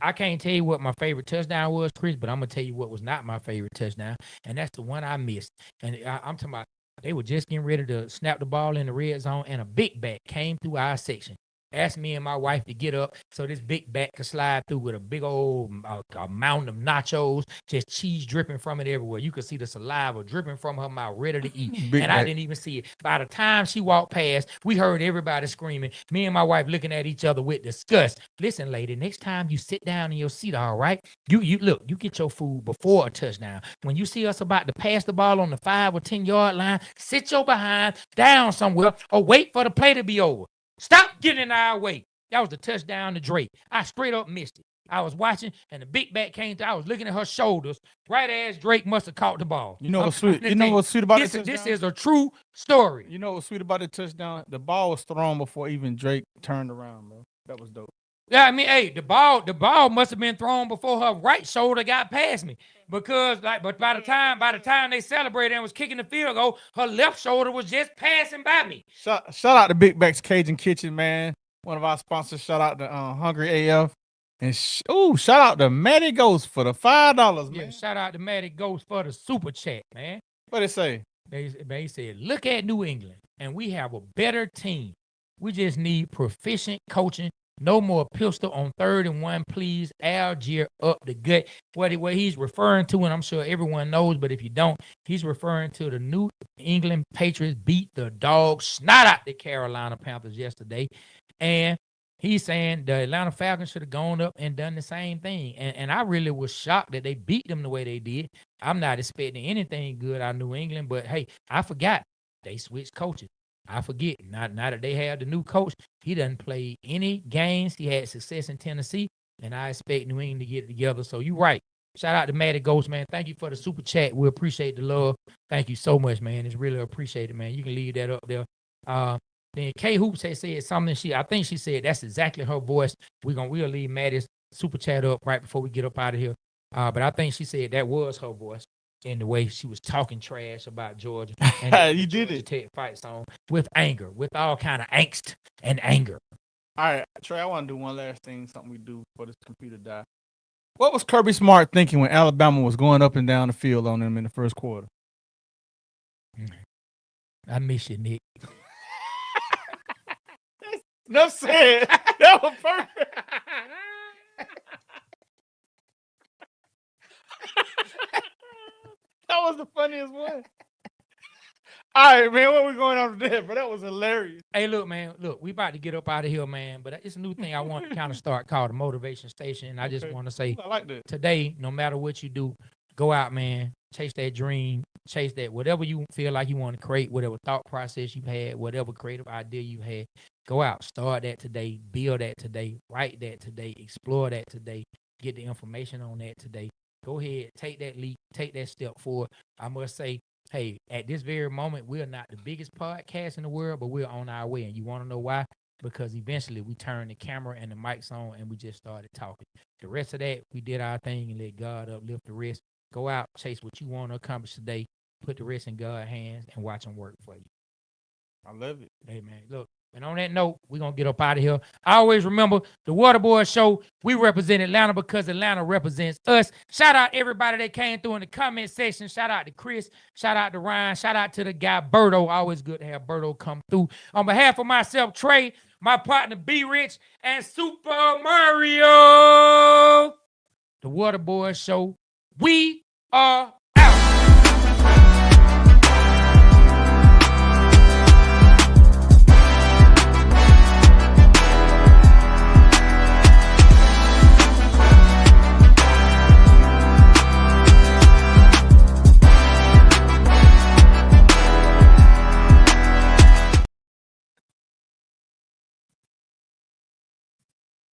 I can't tell you what my favorite touchdown was, Chris, but I'm gonna tell you what was not my favorite touchdown, and that's the one I missed. And I'm talking about they were just getting ready to snap the ball in the red zone, and a big back came through our section. Asked me and my wife to get up so this big back could slide through with a big old a mountain of nachos, just cheese dripping from it everywhere. You could see the saliva dripping from her mouth, ready to eat. I didn't even see it. By the time she walked past, we heard everybody screaming. Me and my wife looking at each other with disgust. Listen, lady, next time you sit down in your seat, all right? You look, you get your food before a touchdown. When you see us about to pass the ball on the 5 or 10 yard line, sit your behind down somewhere or wait for the play to be over. Stop getting in our way. That was the touchdown to Drake. I straight up missed it. I was watching, and the big back came through. I was looking at her shoulders, right as Drake must have caught the ball. You know what's sweet? You know what's sweet about this? the touchdown? This is a true story. You know what's sweet about the touchdown? The ball was thrown before even Drake turned around, bro. That was dope. Yeah, I mean, hey, the ball must have been thrown before her right shoulder got past me. Because but by the time they celebrated and was kicking the field goal, her left shoulder was just passing by me. Shout out to Big Back's Cajun Kitchen, man. One of our sponsors. Shout out to Hungry AF. And shout out to Matty Ghost for the $5, man. Yeah, shout out to Matty Ghost for the super chat, man. What it say? They said, look at New England, and we have a better team. We just need proficient coaching. No more pistol on 3rd and 1, please. Algier up the gut. What he's referring to, and I'm sure everyone knows, but if you don't, he's referring to the New England Patriots beat the dog snot out the Carolina Panthers yesterday. And he's saying the Atlanta Falcons should have gone up and done the same thing. And I really was shocked that they beat them the way they did. I'm not expecting anything good out of New England, but hey, I forgot they switched coaches. I forget. Now that they have the new coach, he doesn't play any games. He had success in Tennessee, and I expect New England to get it together. So you're right. Shout out to Matty Ghost, man. Thank you for the super chat. We appreciate the love. Thank you so much, man. It's really appreciated, man. You can leave that up there. Then K Hoops had said something. I think she said that's exactly her voice. We'll leave Matty's super chat up right before we get up out of here. But I think she said that was her voice in the way she was talking trash about Georgia. And you did it. Tech fight song with anger, with all kind of angst and anger. All right, Trey, I want to do one last thing, something we do before this computer die. What was Kirby Smart thinking when Alabama was going up and down the field on them in the first quarter? I miss you, Nick. Enough said. That was perfect. That was the funniest one. All right, man. What we going on today? But that was hilarious. Hey, look, man. Look, we about to get up out of here, man. But it's a new thing I want to kind of start called the Motivation Station. And I just Okay. want to say, I like that. today, no matter what you do, go out, man. Chase that dream. Chase that whatever you feel like you want to create, whatever thought process you had, whatever creative idea you had. Go out, start that today, build that today, write that today, explore that today, get the information on that today. Go ahead, take that leap, take that step forward. I must say, hey, at this very moment, we're not the biggest podcast in the world, but we're on our way. And you want to know why? Because eventually we turned the camera and the mics on and we just started talking. The rest of that, we did our thing and let God uplift the rest. Go out, chase what you want to accomplish today, put the rest in God's hands and watch him work for you. I love it. Hey, man, look. And on that note, we're going to get up out of here. I always remember the Waterboy Show. We represent Atlanta because Atlanta represents us. Shout out everybody that came through in the comment section. Shout out to Chris. Shout out to Ryan. Shout out to the guy Berto. Always good to have Berto come through. On behalf of myself, Trey, my partner B Rich, and Super Mario, the Waterboy Show. We are